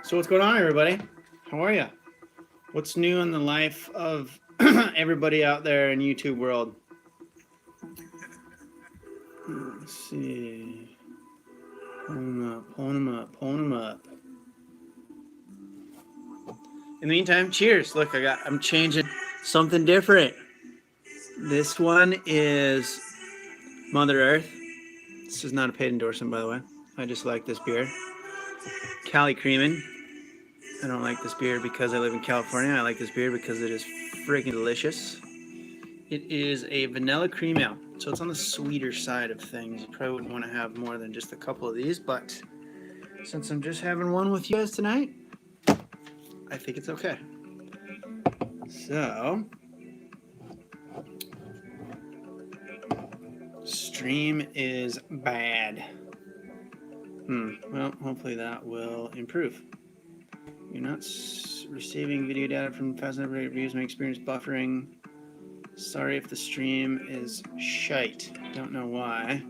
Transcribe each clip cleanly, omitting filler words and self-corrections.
So what's going on, everybody? How are you? What's new in the life of everybody out there in YouTube world? Let's see. Pulling them up, pulling them up, pulling them up. In the meantime, cheers. Look, I'm changing something different. This one is Mother Earth. This is not a paid endorsement, by the way. I just like this beer. Cali Creamin'. I don't like this beer because I live in California. I like this beer because it is freaking delicious. It is a vanilla cream ale, so it's on the sweeter side of things. You probably wouldn't want to have more than just a couple of these, but since I'm just having one with you guys tonight, I think it's okay. So, stream is bad. Well, hopefully that will improve. You're not receiving video data from fast enough reviews. My experience buffering. Sorry if the stream is shite. Don't know why.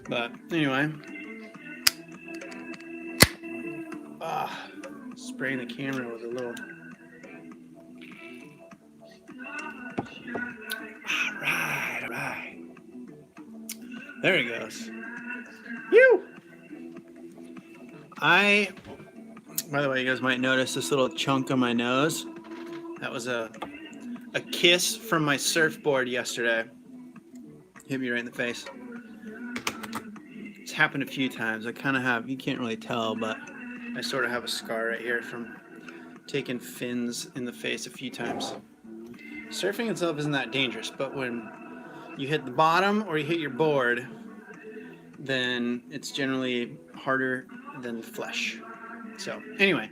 But anyway. Spraying the camera with a little. All right. There it goes. Woo! By the way, you guys might notice this little chunk on my nose. That was a kiss from my surfboard yesterday. Hit me right in the face. It's happened a few times. I kind of have, you can't really tell, but I sort of have a scar right here from taking fins in the face a few times. Surfing itself isn't that dangerous, but when you hit the bottom or you hit your board, then it's generally harder than flesh. So anyway,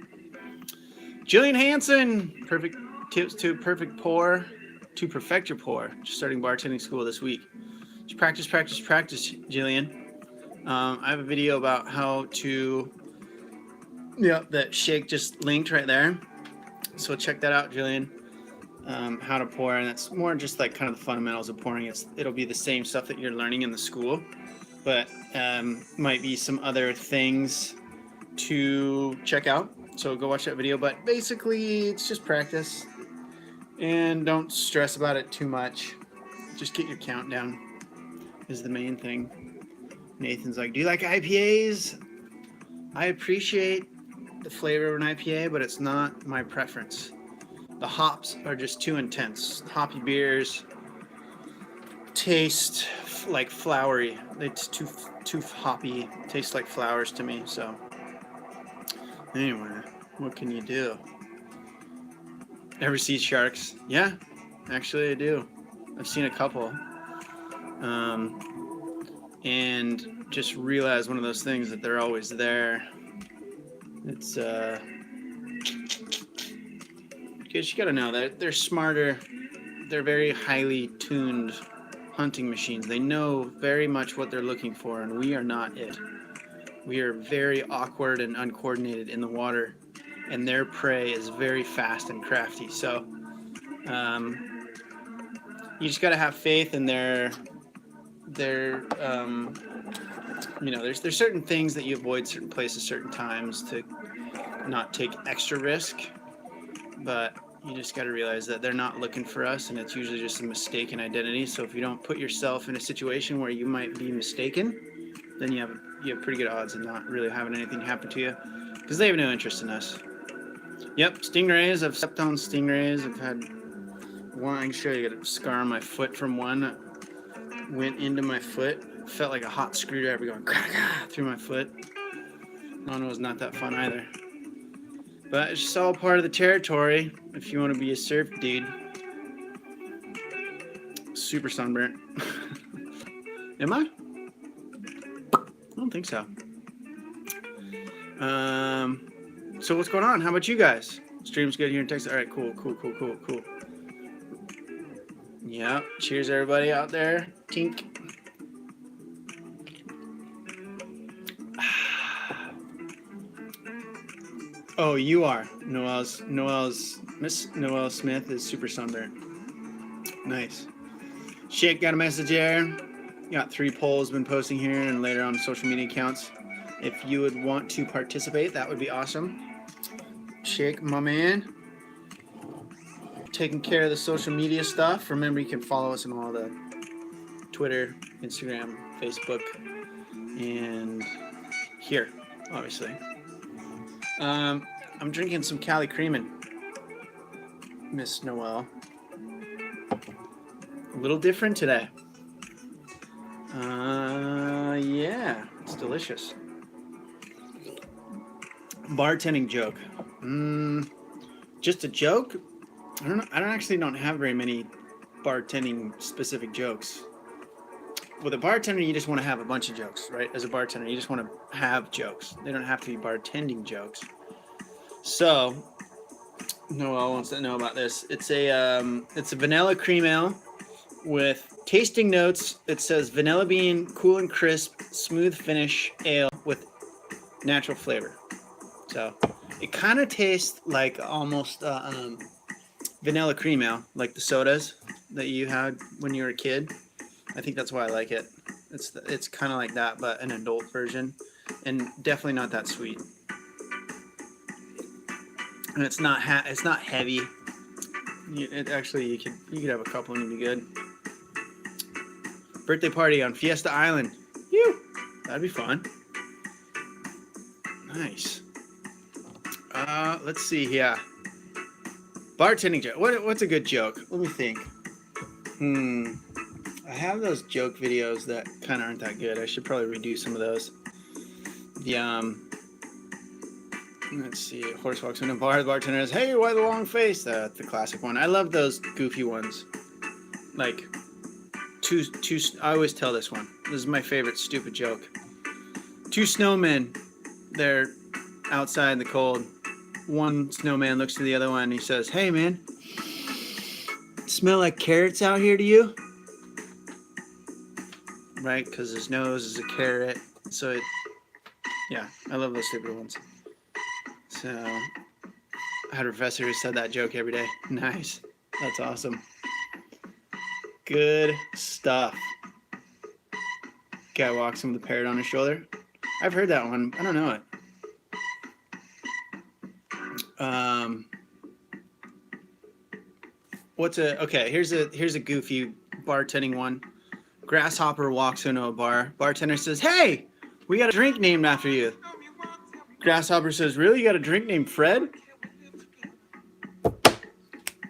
Jillian Hansen, perfect tips to perfect pour, to perfect your pour. Just starting bartending school this week. Just practice, Jillian. I have a video about how to, that shake just linked right there. So check that out, Jillian. How to pour, and it's more just like kind of the fundamentals of pouring. It'll be the same stuff that you're learning in the school, but might be some other things to check out. So go watch that video. But basically, it's just practice, and don't stress about it too much. Just get your count down is the main thing. Nathan's like, do you like IPAs? I appreciate the flavor of an IPA, but it's not my preference. The hops are just too intense. Hoppy beers taste like flowery. It's too hoppy. Tastes like flowers to me. So anyway, what can you do? Ever see sharks? Yeah, actually I do. I've seen a couple. And just realize one of those things that they're always there. It's because you gotta know that they're smarter. They're very highly tuned hunting machines. They know very much what they're looking for, and we are not it. We are very awkward and uncoordinated in the water, and their prey is very fast and crafty. So you just gotta have faith in their there's certain things that you avoid certain places, certain times to not take extra risk, but you just got to realize that they're not looking for us, and it's usually just a mistaken identity. So if you don't put yourself in a situation where you might be mistaken, then you have pretty good odds of not really having anything happen to you, because they have no interest in us. Yep, stingrays. I've stepped on stingrays. I've had one. I can show you. I got a scar on my foot from one that went into my foot. It felt like a hot screwdriver going through my foot. No, it was not that fun either. But it's just all part of the territory if you want to be a surf dude. Super sunburnt. Am I? I don't think so. So what's going on? How about you guys? Stream's good here in Texas. All right, cool. Yep. Cheers, everybody out there. Tink. Oh, you are. Miss Noelle Smith is super sunburnt. Nice. Shake got a message there. Got 3 polls been posting here and later on social media accounts. If you would want to participate, that would be awesome. Shake, my man. Taking care of the social media stuff. Remember, you can follow us on all the Twitter, Instagram, Facebook, and here, obviously. I'm drinking some Cali Creamin', Miss Noel. A little different today. Yeah, it's delicious. Bartending joke. Just a joke? I don't have very many bartending specific jokes. With a bartender, you just want to have a bunch of jokes, right? As a bartender, you just want to have jokes. They don't have to be bartending jokes. So, Noel wants to know about this. It's a vanilla cream ale with tasting notes. It says vanilla bean, cool and crisp, smooth finish ale with natural flavor. So it kind of tastes like almost vanilla cream ale, like the sodas that you had when you were a kid. I think that's why I like it. It's kind of like that, but an adult version, and definitely not that sweet. And it's not heavy. You could have a couple and it'd be good. Birthday party on Fiesta Island. Phew, that'd be fun. Nice. Let's see here. Bartending joke. What's a good joke? Let me think. I have those joke videos that kind of aren't that good. I should probably redo some of those. Let's see. A horse walks in a bar. The bartender says, "Hey, why the long face?" The classic one. I love those goofy ones. Like, I always tell this one. This is my favorite stupid joke. Two snowmen. They're outside in the cold. One snowman looks to the other one and he says, "Hey, man, smell like carrots out here to you?" Right? Because his nose is a carrot. So, yeah, I love those stupid ones. So, I had a professor who said that joke every day. Nice. That's awesome. Good stuff. Guy walks in with a parrot on his shoulder. I've heard that one. I don't know it. Okay, here's a goofy bartending one. Grasshopper walks into a bar. Bartender says, "Hey, we got a drink named after you." Grasshopper says, "Really? You got a drink named Fred?"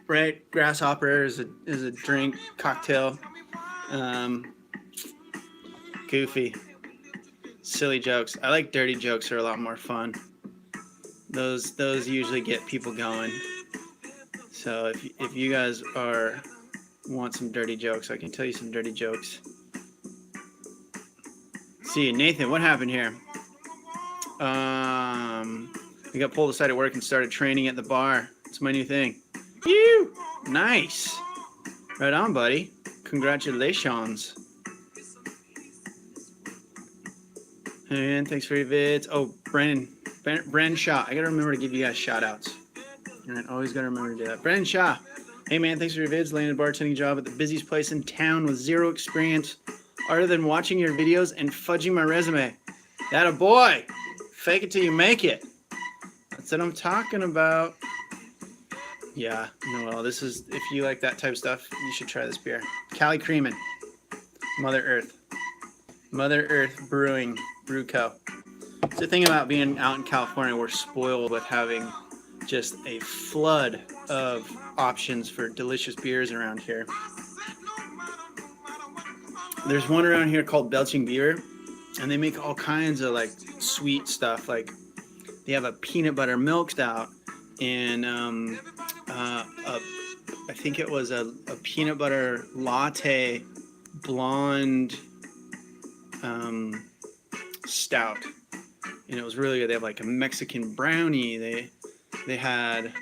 Right? Grasshopper is a drink, cocktail. Goofy. Silly jokes. I like dirty jokes. Are a lot more fun. Those usually get people going. So if you guys want some dirty jokes, I can tell you some dirty jokes. See, Nathan, what happened here? We got pulled aside at work and started training at the bar. It's my new thing. Phew! Nice. Right on, buddy. Congratulations. And thanks for your vids. Oh, Brandon Shaw. I gotta remember to give you guys shout outs. Alright, always gotta remember to do that. Brandon Shaw. Hey man, thanks for your vids. Landed a bartending job at the busiest place in town with zero experience other than watching your videos and fudging my resume. That a boy. Fake it till you make it. That's what I'm talking about. Yeah, Noel, this is, if you like that type of stuff, you should try this beer. Cali Creamin'. Mother Earth. Mother Earth Brewing, Brew Co. It's the thing about being out in California, we're spoiled with having just a flood of options for delicious beers around here. There's one around here called Belching Beer, and they make all kinds of like sweet stuff. Like they have a peanut butter milk stout and I think it was a peanut butter latte blonde stout, and it was really good. They have like a Mexican brownie. They had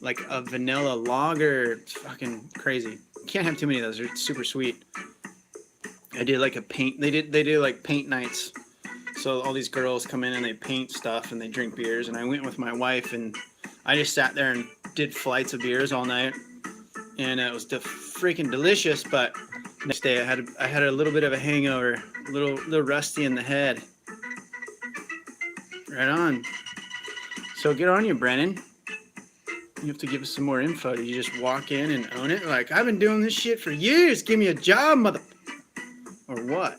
like a vanilla lager. It's fucking crazy. You can't have too many of those. They're super sweet. I did like a paint. They do like paint nights. So all these girls come in and they paint stuff and they drink beers. And I went with my wife and I just sat there and did flights of beers all night. And it was freaking delicious. But next day I had a little bit of a hangover, a little rusty in the head. Right on. So get on you, Brennan. You have to give us some more info. Did you just walk in and own it? Like, I've been doing this shit for years. Give me a job, mother... Or what?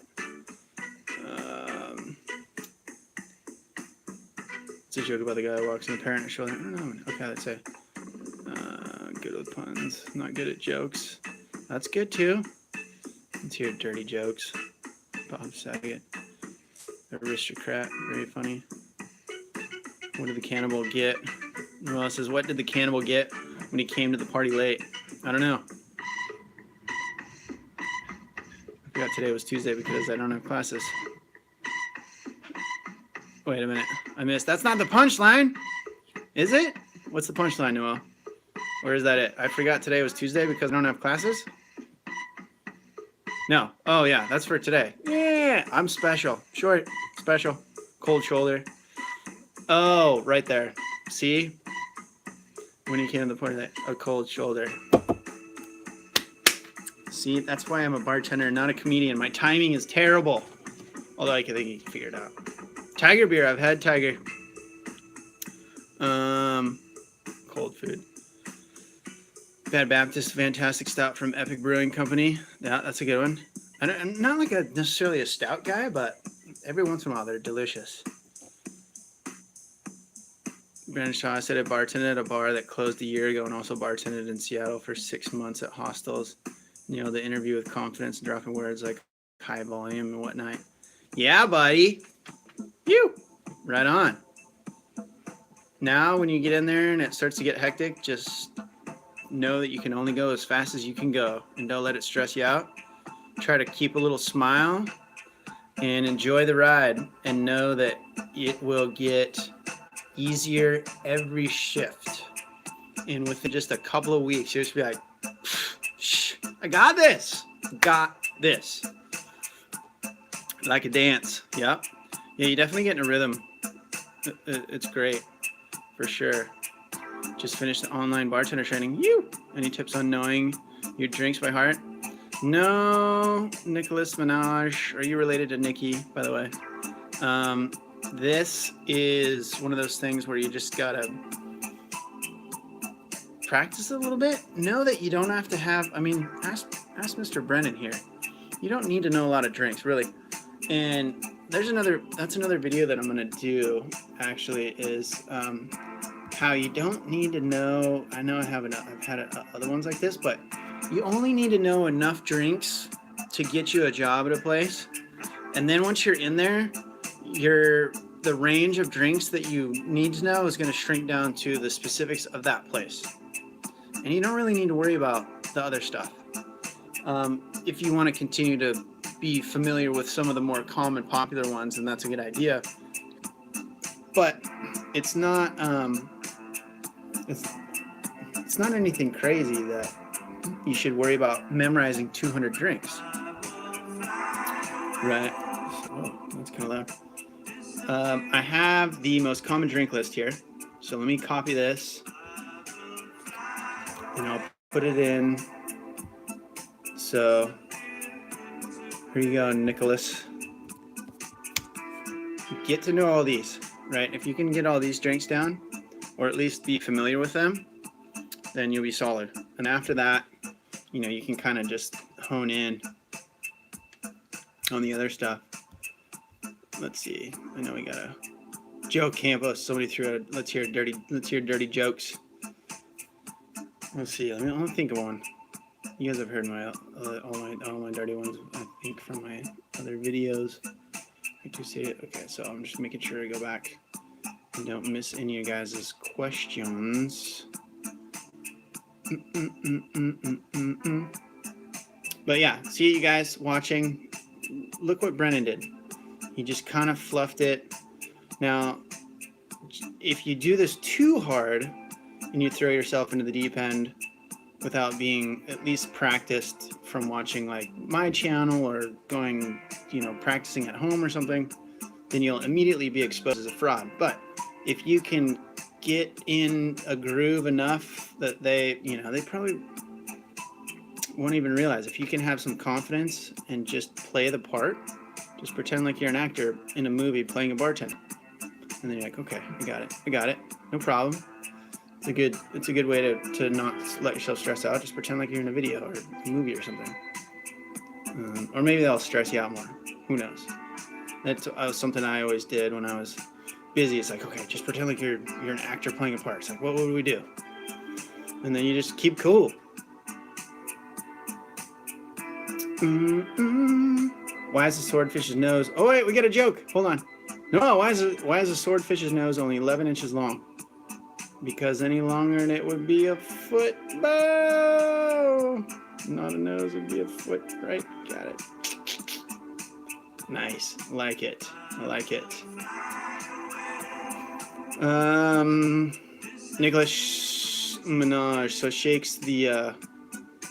It's a joke about the guy who walks in the parent shoulder. Oh, okay, let's say. Good with puns. Not good at jokes. That's good, too. Let's hear dirty jokes. Bob Saget. Aristocrat. Very funny. What did the cannibal get? Well, it says, what did the cannibal get when he came to the party late? I don't know. I forgot today was Tuesday because I don't have classes. Wait a minute. I missed. That's not the punchline. Is it? What's the punchline, Noel? Or is that it? I forgot today was Tuesday because I don't have classes? No. Oh, yeah. That's for today. Yeah. I'm special. Short. Special. Cold shoulder. Oh, right there. See? When he came to the party, a cold shoulder. See? That's why I'm a bartender, not a comedian. My timing is terrible. Although I think you can figure it out. Tiger beer. I've had Tiger. Cold food. Bad Baptist, fantastic stout from Epic Brewing Company. Yeah, that's a good one. I'm not like necessarily a stout guy, but every once in a while they're delicious. Brandon Shaw said I bartended at a bar that closed a year ago and also bartended in Seattle for 6 months at hostels. You know, the interview with confidence and dropping words like high volume and whatnot. Yeah, buddy. You. Right on. Now, when you get in there and it starts to get hectic, just know that you can only go as fast as you can go and don't let it stress you out. Try to keep a little smile and enjoy the ride and know that it will get easier every shift. And within just a couple of weeks, you'll just be like, shh, I got this. Got this. Like a dance. Yep. Yeah, you definitely get in a rhythm. It's great. For sure. Just finished the online bartender training. You. Any tips on knowing your drinks by heart? No, Nicholas Minaj. Are you related to Nikki, by the way? This is one of those things where you just gotta practice a little bit. Know that you don't have to have. I mean, ask Mr. Brennan here. You don't need to know a lot of drinks, really. And there's another. That's another video that I'm gonna do. Actually, is how you don't need to know. I know I've had other ones like this, but you only need to know enough drinks to get you a job at a place. And then once you're in there, the range of drinks that you need to know is going to shrink down to the specifics of that place. And you don't really need to worry about the other stuff. If you want to continue to be familiar with some of the more common popular ones, then that's a good idea. But it's not it's not anything crazy that you should worry about memorizing 200 drinks. Right. Oh, that's kind of loud. I have the most common drink list here. So let me copy this. And I'll put it in. So here you go, Nicholas. Get to know all these, right? If you can get all these drinks down, or at least be familiar with them, then you'll be solid. And after that, you know, you can kind of just hone in on the other stuff. Let's see. I know we got a Joe Campos. Somebody threw out. Let's hear dirty jokes. Let's see. Let me think of one. You guys have heard all my dirty ones, I think, from my other videos. I do see it. Okay, so I'm just making sure I go back and don't miss any of your guys' questions. But yeah, see you guys watching. Look what Brennan did. He just kind of fluffed it. Now, if you do this too hard and you throw yourself into the deep end without being at least practiced from watching like my channel or going, you know, practicing at home or something, then you'll immediately be exposed as a fraud. But if you can get in a groove enough that they probably won't even realize. If you can have some confidence and just play the part, just pretend like you're an actor in a movie playing a bartender. And then you're like, okay, I got it, no problem. It's a good way to not let yourself stress out. Just pretend like you're in a video or a movie or something. Or maybe that'll stress you out more. Who knows? That was something I always did when I was busy. It's like, okay, just pretend like you're an actor playing a part. It's like, what would we do? And then you just keep cool. Why is the swordfish's nose? Oh wait, we got a joke. Hold on. No, why is a swordfish's nose only 11 inches long? Because any longer than it would be a foot. Bow! Not a nose, would be a foot, right? Got it. Nice. Like it. I like it. Nicholas Minaj. So Shake's the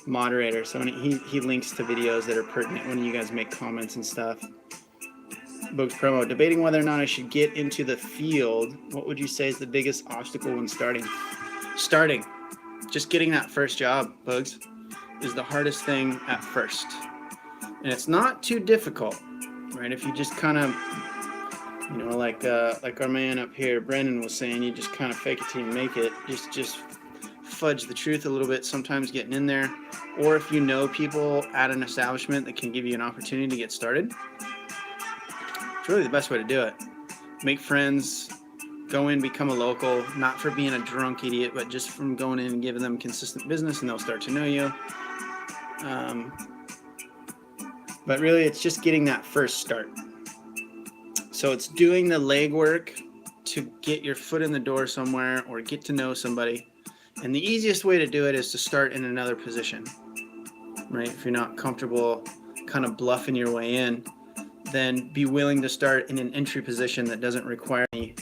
moderator. So when he links to videos that are pertinent when you guys make comments and stuff. Book's promo. Debating whether or not I should get into the field. What would you say is the biggest obstacle when starting? Starting. Just getting that first job, Bugs, is the hardest thing at first. And it's not too difficult, right? If you just kind of, you know, like our man up here, Brendan, was saying, you just kind of fake it till you make it. Just fudge the truth a little bit, sometimes getting in there. Or if you know people at an establishment that can give you an opportunity to get started, it's really the best way to do it. Make friends, go in, become a local, not for being a drunk idiot, but just from going in and giving them consistent business, and they'll start to know you. But really, it's just getting that first start. So it's doing the legwork to get your foot in the door somewhere or get to know somebody. And the easiest way to do it is to start in another position, right? If you're not comfortable kind of bluffing your way in, then be willing to start in an entry position that doesn't require any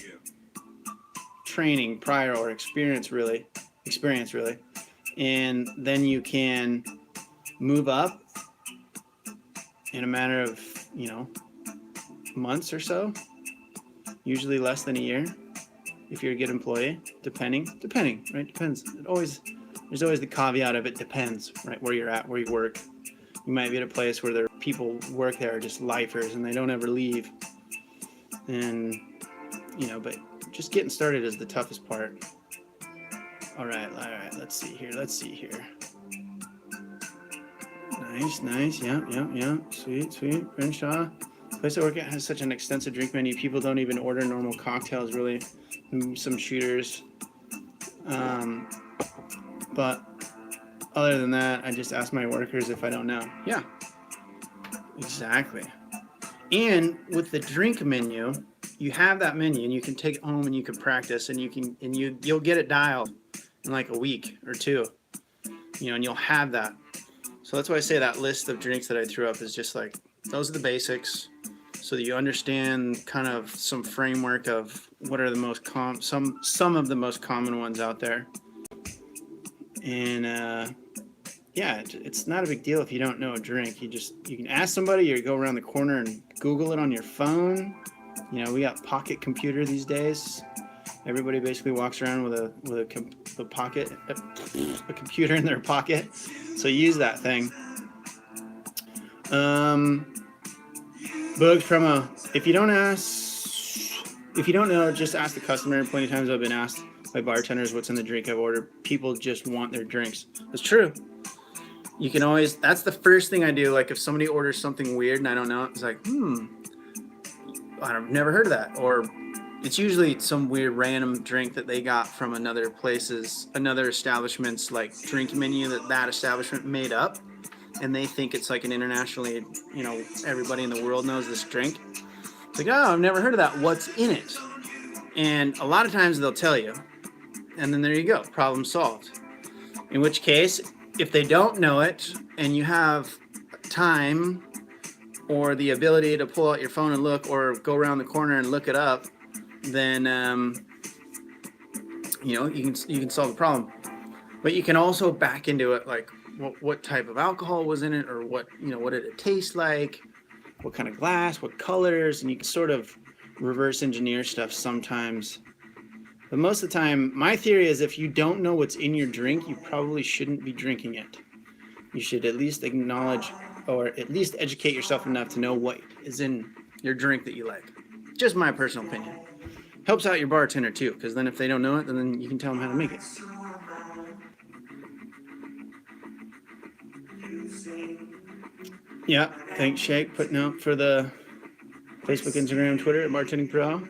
training prior or experience really. And then you can move up in a matter of, you know, months or so, usually less than a year if you're a good employee, depending, right? Depends. There's always the caveat of it depends, right? Where you're at, where you work. You might be at a place where there are people work there are just lifers and they don't ever leave. And, you know, but just getting started is the toughest part. All right, let's see here. Nice, yeah. Sweet. Crenshaw. The place I work at has such an extensive drink menu. People don't even order normal cocktails, really. Some shooters. But other than that, I just ask my workers if I don't know. Yeah, exactly. And with the drink menu, you have that menu, and you can take it home and you can practice, and you'll get it dialed in like a week or two. You know, and you'll have that. So that's why I say that list of drinks that I threw up is just like, those are the basics, so that you understand kind of some framework of what are the most some of the most common ones out there. And yeah, it's not a big deal if you don't know a drink. You can ask somebody, or go around the corner and Google it on your phone. You know, we got pocket computer these days. Everybody basically walks around with a computer in their pocket. So use that thing. Bugs promo. If you don't know, just ask the customer. Plenty of times I've been asked by bartenders what's in the drink I've ordered. People just want their drinks. That's true. You can always, that's the first thing I do. Like if somebody orders something weird and I don't know, it's like, I've never heard of that. Or it's usually some weird random drink that they got from another establishment's like drink menu that establishment made up. And they think it's like an internationally, you know, everybody in the world knows this drink. It's like, oh, I've never heard of that. What's in it? And a lot of times they'll tell you. And then there you go. Problem solved. In which case, if they don't know it and you have time or the ability to pull out your phone and look, or go around the corner and look it up, then, you know, you can solve the problem. But you can also back into it, like what type of alcohol was in it, or what did it taste like, what kind of glass, what colors, and you can sort of reverse engineer stuff sometimes. But most of the time, my theory is if you don't know what's in your drink, you probably shouldn't be drinking it. You should at least acknowledge, or at least educate yourself enough to know what is in your drink that you like. Just my personal opinion. Helps out your bartender too, because then if they don't know it, then you can tell them how to make it. Yeah, thanks Shake, putting out for the Facebook, Instagram, Twitter at BartendingPro.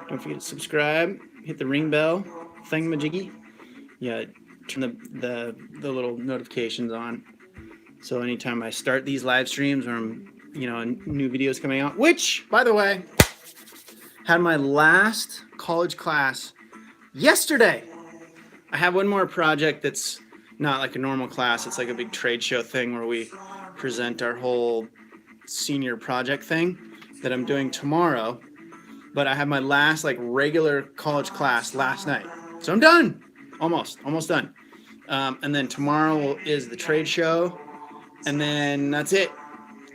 Don't forget to subscribe, hit the ring bell, thingamajiggy. Yeah, turn the little notifications on. So anytime I start these live streams or I'm, new videos coming out, which, by the way, had my last college class yesterday. I have one more project that's not like a normal class. It's like a big trade show thing where we present our whole senior project thing that I'm doing tomorrow. But I had my last like regular college class last night. So I'm done. Almost done. And then tomorrow is the trade show. And then that's it.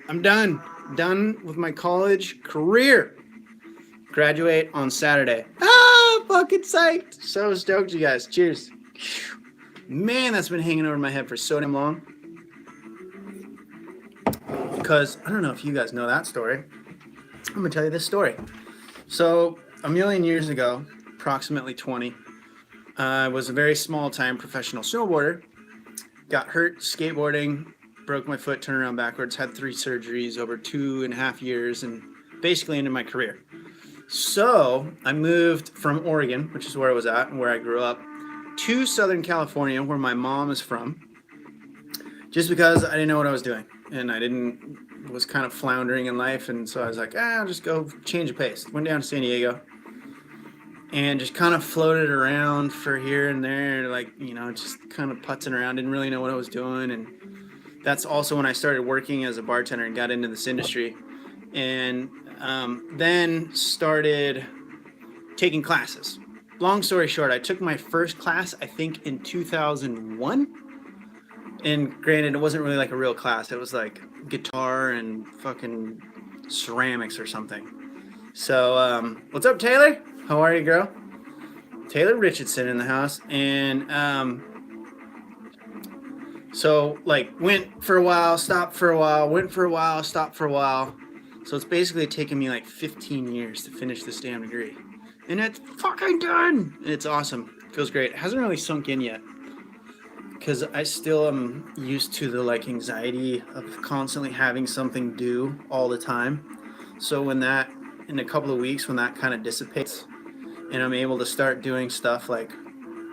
I'm done. Done with my college career. Graduate on Saturday. Ah, fucking psyched. So stoked, you guys. Cheers. Man, that's been hanging over my head for so damn long. Because I don't know if you guys know that story. I'm going to tell you this story. So a million years ago, approximately 20, I was a very small-time professional snowboarder. Got hurt skateboarding, broke my foot, turned around backwards, had 3 surgeries over 2.5 years, and basically ended my career. So I moved from Oregon, which is where I was at and where I grew up, to Southern California, where my mom is from, just because I didn't know what I was doing. And I was kind of floundering in life. And so I was like, I'll just go change of pace. Went down to San Diego and just kind of floated around for here and there, like, just kind of putzing around. Didn't really know what I was doing. And that's also when I started working as a bartender and got into this industry. And then started taking classes. Long story short, I took my first class, I think, in 2001. And granted, it wasn't really like a real class. It was like guitar and fucking ceramics or something. So, what's up, Taylor? How are you, girl? Taylor Richardson in the house. And so, like, went for a while, stopped for a while, went for a while, stopped for a while. So it's basically taken me like 15 years to finish this damn degree. And it's fucking done! And it's awesome. It feels great. It hasn't really sunk in yet. Because I still am used to the like anxiety of constantly having something due all the time. So when that, in a couple of weeks, when that kind of dissipates, and I'm able to start doing stuff like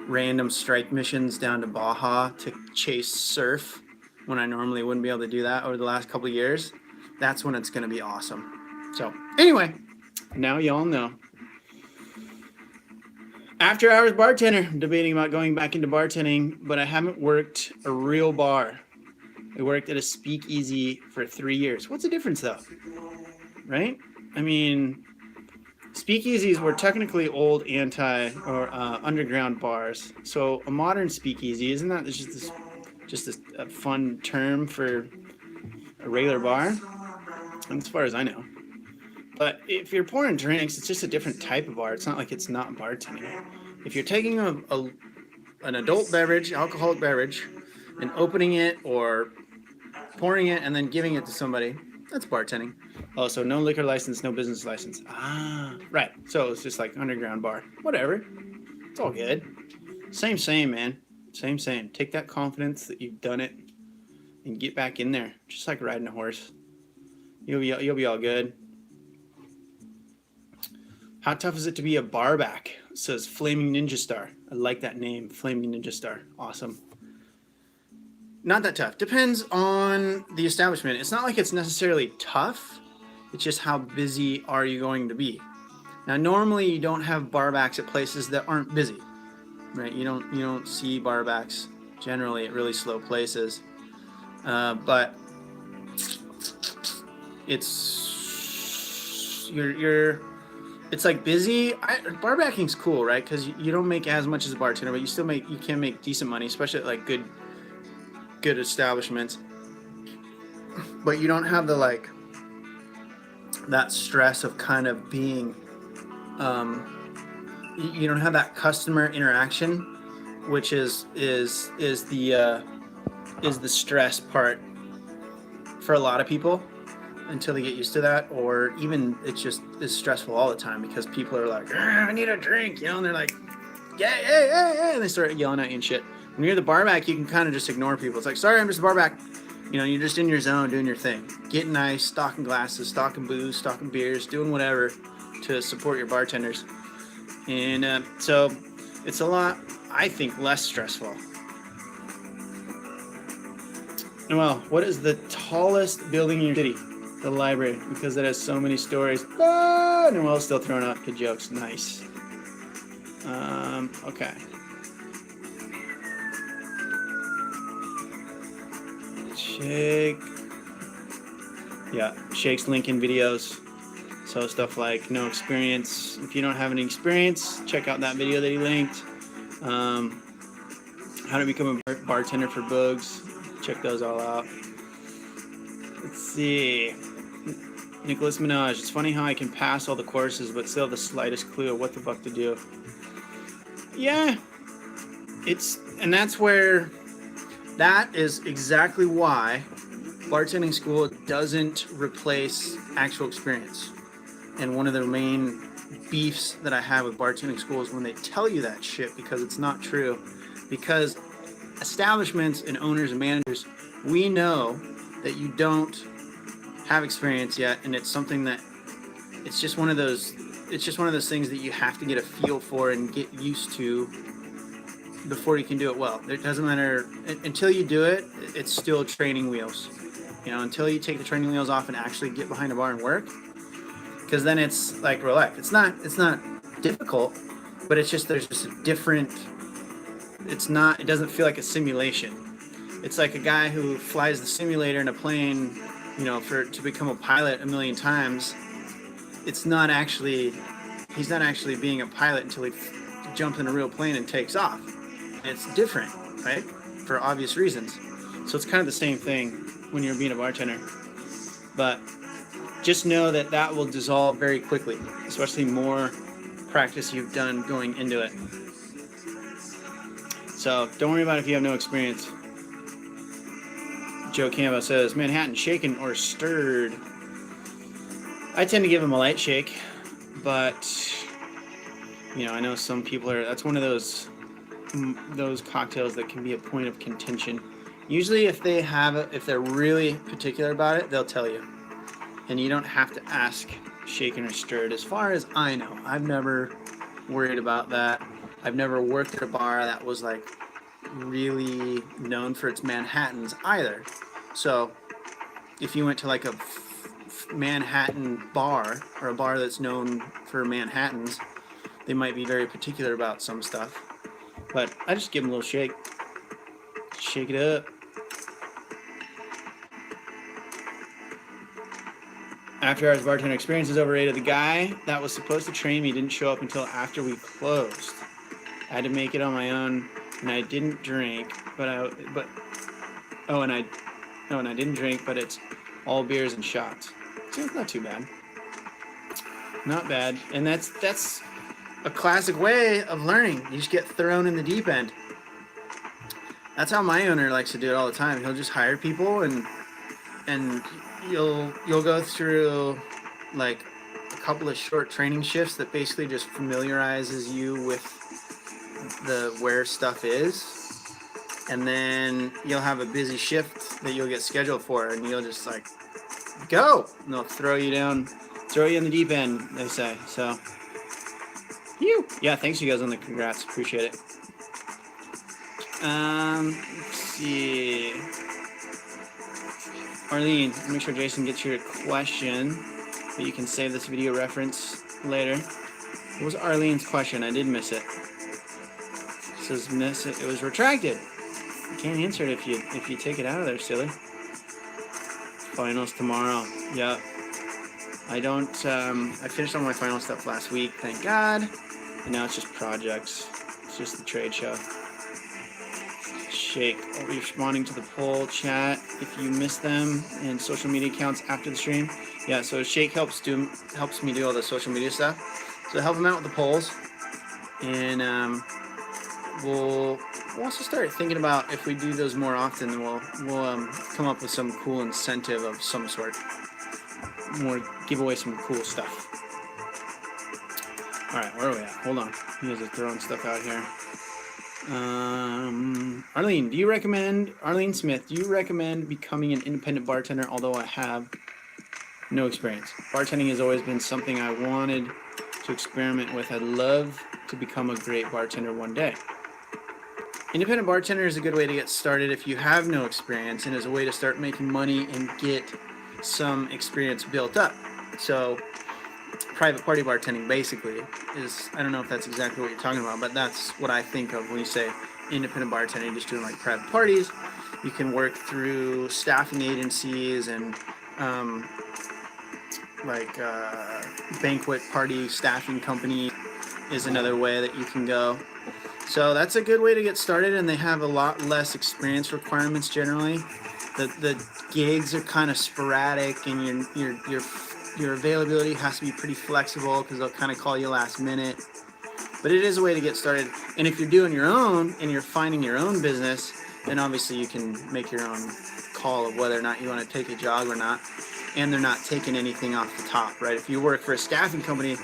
random strike missions down to Baja to chase surf, when I normally wouldn't be able to do that over the last couple of years, that's when it's going to be awesome. So anyway, now y'all know. After hours bartender, debating about going back into bartending, but I haven't worked a real bar. I worked at a speakeasy for 3 years. What's the difference though? Right? I mean, speakeasies were technically old underground bars. So a modern speakeasy, isn't that just a fun term for a regular bar? As far as I know. But if you're pouring drinks, it's just a different type of bar. It's not like it's not bartending. If you're taking an adult beverage, alcoholic beverage, and opening it or pouring it and then giving it to somebody, that's bartending. Oh, so no liquor license, no business license. Ah, right. So it's just like underground bar. Whatever. It's all good. Same, man. Same. Take that confidence that you've done it and get back in there. Just like riding a horse. You'll be all good. How tough is it to be a barback? It says Flaming Ninja Star. I like that name, Flaming Ninja Star. Awesome. Not that tough. Depends on the establishment. It's not like it's necessarily tough. It's just how busy are you going to be. Now, normally you don't have barbacks at places that aren't busy, right? You don't see barbacks generally at really slow places, but it's it's like busy. Barbacking's cool, right? Because you don't make as much as a bartender, but you can make decent money, especially at like good establishments. But you don't have the that stress of kind of being, you don't have that customer interaction, which is the stress part for a lot of people. until they get used to that, or even it's just is stressful all the time because people are like, I need a drink, you know, and they're like, yeah, and they start yelling at you and shit. When you're the barback, you can kind of just ignore people. It's like, sorry, I'm just a barback. You know, you're just in your zone doing your thing, getting ice, stocking glasses, stocking booze, stocking beers, doing whatever to support your bartenders. And so it's a lot, I think, less stressful. Well, what is the tallest building in your city? The library, because it has so many stories. Ah, Noel's still throwing out good jokes. Nice. Okay. Shake. Yeah, Shake's linking videos. So stuff like no experience. If you don't have any experience, check out that video that he linked. How to become a bartender for Bugs. Check those all out. Let's see. Nicholas Minaj. It's funny how I can pass all the courses, but still have the slightest clue of what the fuck to do. Yeah. And that's where, that is exactly why bartending school doesn't replace actual experience. And one of the main beefs that I have with bartending school is when they tell you that shit, because it's not true. Because establishments and owners and managers, we know that you don't have experience yet, and it's something that it's just one of those things that you have to get a feel for and get used to before you can do it well. It doesn't matter until you do it. It's still training wheels, you know, until you take the training wheels off and actually get behind a bar and work, because then it's like relax. It's not difficult, but it's just there's just a different, it doesn't feel like a simulation. It's like a guy who flies the simulator in a plane, you know, to become a pilot a million times. He's not actually being a pilot until he jumps in a real plane and takes off. It's different, right? For obvious reasons. So it's kind of the same thing when you're being a bartender. But just know that that will dissolve very quickly, especially more practice you've done going into it. So don't worry about it if you have no experience. Joe Cambo says, Manhattan shaken or stirred? I tend to give him a light shake, but you know, I know some people that's one of those cocktails that can be a point of contention. Usually if they're really particular about it, they'll tell you. And you don't have to ask shaken or stirred. As far as I know, I've never worried about that. I've never worked at a bar that was like really known for its Manhattans either. So if you went to like a Manhattan bar, or a bar that's known for Manhattans, they might be very particular about some stuff. But I just give them a little shake. Shake it up. After hours bartender experience is overrated. The guy that was supposed to train me didn't show up until after we closed. I had to make it on my own, and I didn't drink, I didn't drink, but it's all beers and shots. So it's not too bad. Not bad. And that's a classic way of learning. You just get thrown in the deep end. That's how my owner likes to do it all the time. He'll just hire people, and you'll go through like a couple of short training shifts that basically just familiarizes you with where stuff is, and then you'll have a busy shift that you'll get scheduled for, and you'll just like go, and they'll throw you in the deep end, they say. So yeah, thanks you guys on the congrats, appreciate it. Let's see. Arlene, make sure Jason gets your question, but you can save this video reference later. What was Arlene's question? I did miss it. It says miss it. It was retracted. You can't answer it if you take it out of there, silly. Finals tomorrow. Yeah. I finished all my final stuff last week, thank God. And now it's just projects. It's just the trade show. Shake. Are we responding to the poll chat if you miss them and social media accounts after the stream? Yeah, so Shake helps me do all the social media stuff. So help him out with the polls. And we'll also start thinking about if we do those more often, we'll come up with some cool incentive of some sort. give away some cool stuff. All right, where are we at? Hold on. You guys are throwing stuff out here. Arlene Smith, do you recommend becoming an independent bartender? Although I have no experience. Bartending has always been something I wanted to experiment with. I'd love to become a great bartender one day. Independent bartender is a good way to get started if you have no experience, and is a way to start making money and get some experience built up. So private party bartending basically is, I don't know if that's exactly what you're talking about, but that's what I think of when you say independent bartending, just doing like private parties. You can work through staffing agencies and banquet party staffing company is another way that you can go. So that's a good way to get started, and they have a lot less experience requirements generally. The gigs are kind of sporadic, and your availability has to be pretty flexible because they'll kind of call you last minute. But it is a way to get started. And if you're doing your own and you're finding your own business, then obviously you can make your own call of whether or not you want to take a job or not. And they're not taking anything off the top, right? If you work for a staffing company,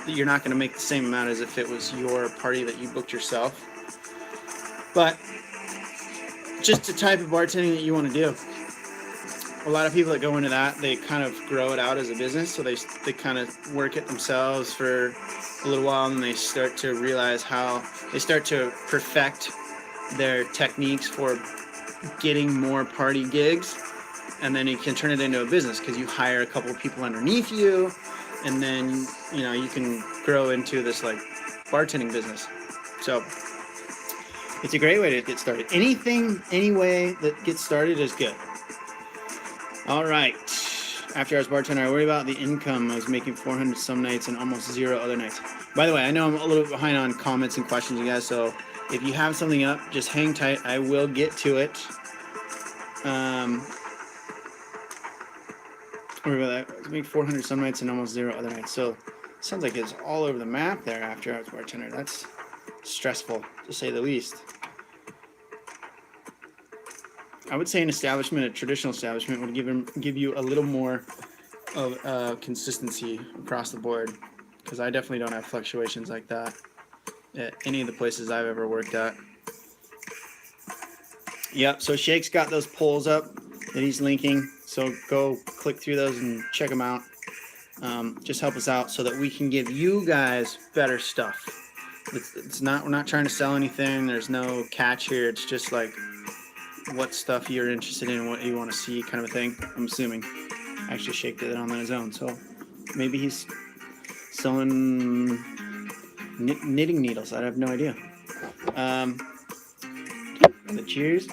you're not going to make the same amount as if it was your party that you booked yourself. But just the type of bartending that you want to do. A lot of people that go into that, they kind of grow it out as a business. So they kind of work it themselves for a little while, and they start to realize how they start to perfect their techniques for getting more party gigs. And then you can turn it into a business because you hire a couple of people underneath you, and then you can grow into this like bartending business. So it's a great way to get started. Any way that gets started is good. All right. After hours bartender, I worry about the income. I was making 400 some nights and almost zero other nights. By the way, I know I'm a little bit behind on comments and questions, you guys. So if you have something up, just hang tight. I will get to it. Worry about that. I was making 400 some nights and almost zero other nights. So it sounds like it's all over the map there after hours bartender. That's stressful, to say the least. I would say an establishment, a traditional establishment, would give you a little more of consistency across the board, because I definitely don't have fluctuations like that at any of the places I've ever worked at. Yep, so Shake's got those polls up that he's linking, so go click through those and check them out. Just help us out so that we can give you guys better stuff. It's not, we're not trying to sell anything. There's no catch here. It's just like what stuff you're interested in, what you want to see, kind of a thing. I'm assuming. Actually, Shake did it on his own, so maybe he's selling knitting needles. I have no idea. The cheers.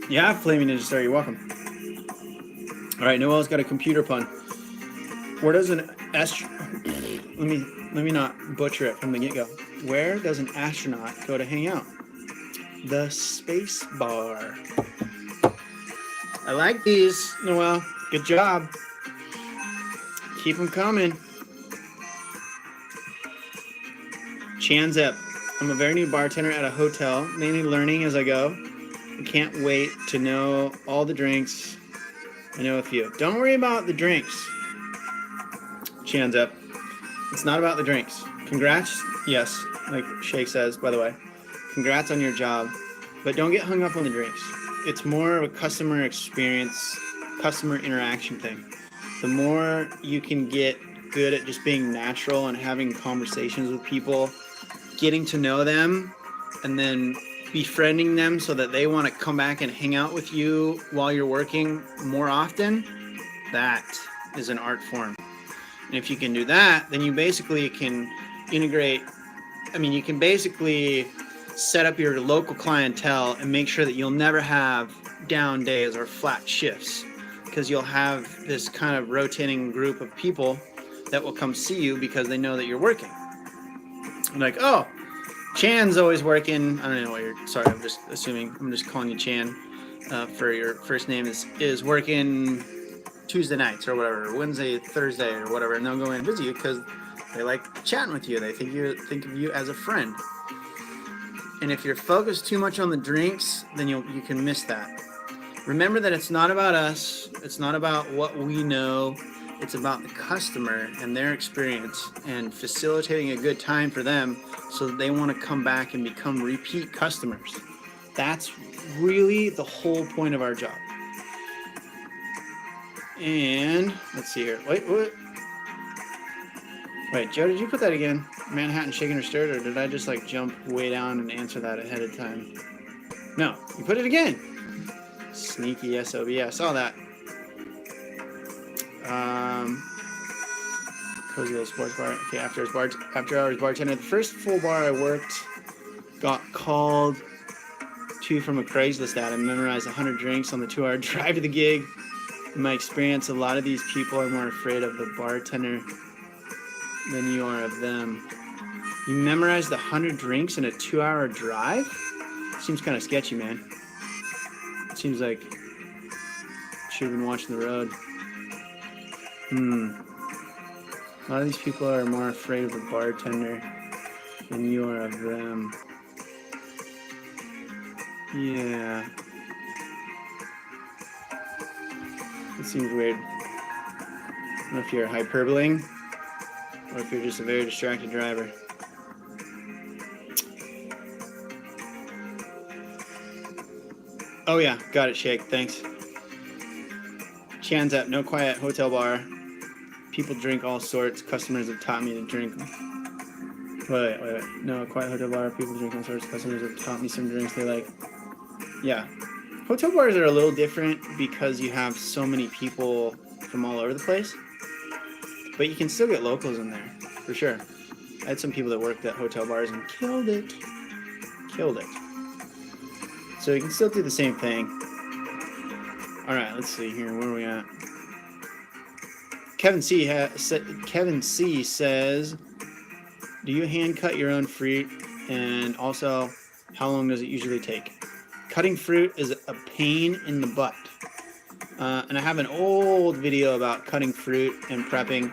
Yeah, Flaming Ninja Star, you're welcome. All right, Noel's got a computer pun. Where does an let me not butcher it from the get-go. Where does an astronaut go to hang out? The space bar. I like these, Noel. Good job. Keep them coming. Chanzip. I'm a very new bartender at a hotel, mainly learning as I go. I can't wait to know all the drinks. I know a few. Don't worry about the drinks. Chanzip. It's not about the drinks. Congrats. Yes, like Shake says, by the way. Congrats on your job, but don't get hung up on the drinks. It's more of a customer experience, customer interaction thing. The more you can get good at just being natural and having conversations with people, getting to know them, and then befriending them so that they want to come back and hang out with you while you're working more often, that is an art form. And if you can do that, then you basically can integrate, you can basically set up your local clientele and make sure that you'll never have down days or flat shifts, because you'll have this kind of rotating group of people that will come see you because they know that you're working. Like, oh, Chan's always working. I don't know what you're, sorry, I'm just assuming, I'm just calling you Chan for your first name is working Tuesday nights or whatever, or Wednesday, Thursday or whatever, and they'll go in and visit you because they like chatting with you. They think of you as a friend. And if you're focused too much on the drinks, then you can miss that. Remember that it's not about us. It's not about what we know. It's about the customer and their experience and facilitating a good time for them so that they want to come back and become repeat customers. That's really the whole point of our job. And let's see here. Wait, Joe, did you put that again? Manhattan shaken or stirred, or did I just like jump way down and answer that ahead of time? No, you put it again. Sneaky SOB. I saw that. Cozy little sports bar. Okay, after hours bartender. The first full bar I worked got called to from a Craigslist ad. I memorized 100 drinks on the 2-hour drive to the gig. In my experience, a lot of these people are more afraid of the bartender than you are of them. You memorized 100 drinks in a 2-hour drive? Seems kind of sketchy, man. Seems like should have been watching the road. A lot of these people are more afraid of the bartender than you are of them. Yeah. It seems weird. I don't know if you're hyperboling or if you're just a very distracted driver. Oh yeah, got it, Shake. Thanks. Chan's up. No quiet hotel bar. People drink all sorts. Customers have taught me to drink. Wait. No quiet hotel bar. People drink all sorts. Customers have taught me some drinks they like. Yeah. Hotel bars are a little different because you have so many people from all over the place. But you can still get locals in there, for sure. I had some people that worked at hotel bars and killed it. Killed it. So you can still do the same thing. Alright, let's see here. Where are we at? Kevin C says, do you hand cut your own fruit? And also, how long does it usually take? Cutting fruit is a pain in the butt. And I have an old video about cutting fruit and prepping.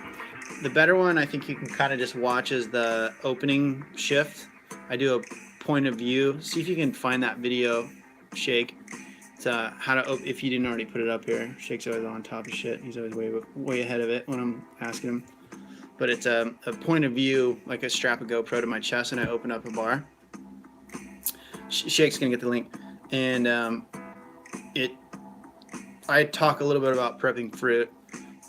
The better one, I think you can kind of just watch as the opening shift. I do a point of view. See if you can find that video, Shake. It's how to if you didn't already put it up here. Shake's always on top of shit. He's always way ahead of it when I'm asking him. But it's a point of view, like I strap a GoPro to my chest and I open up a bar. Shake's gonna get the link. And I talk a little bit about prepping fruit,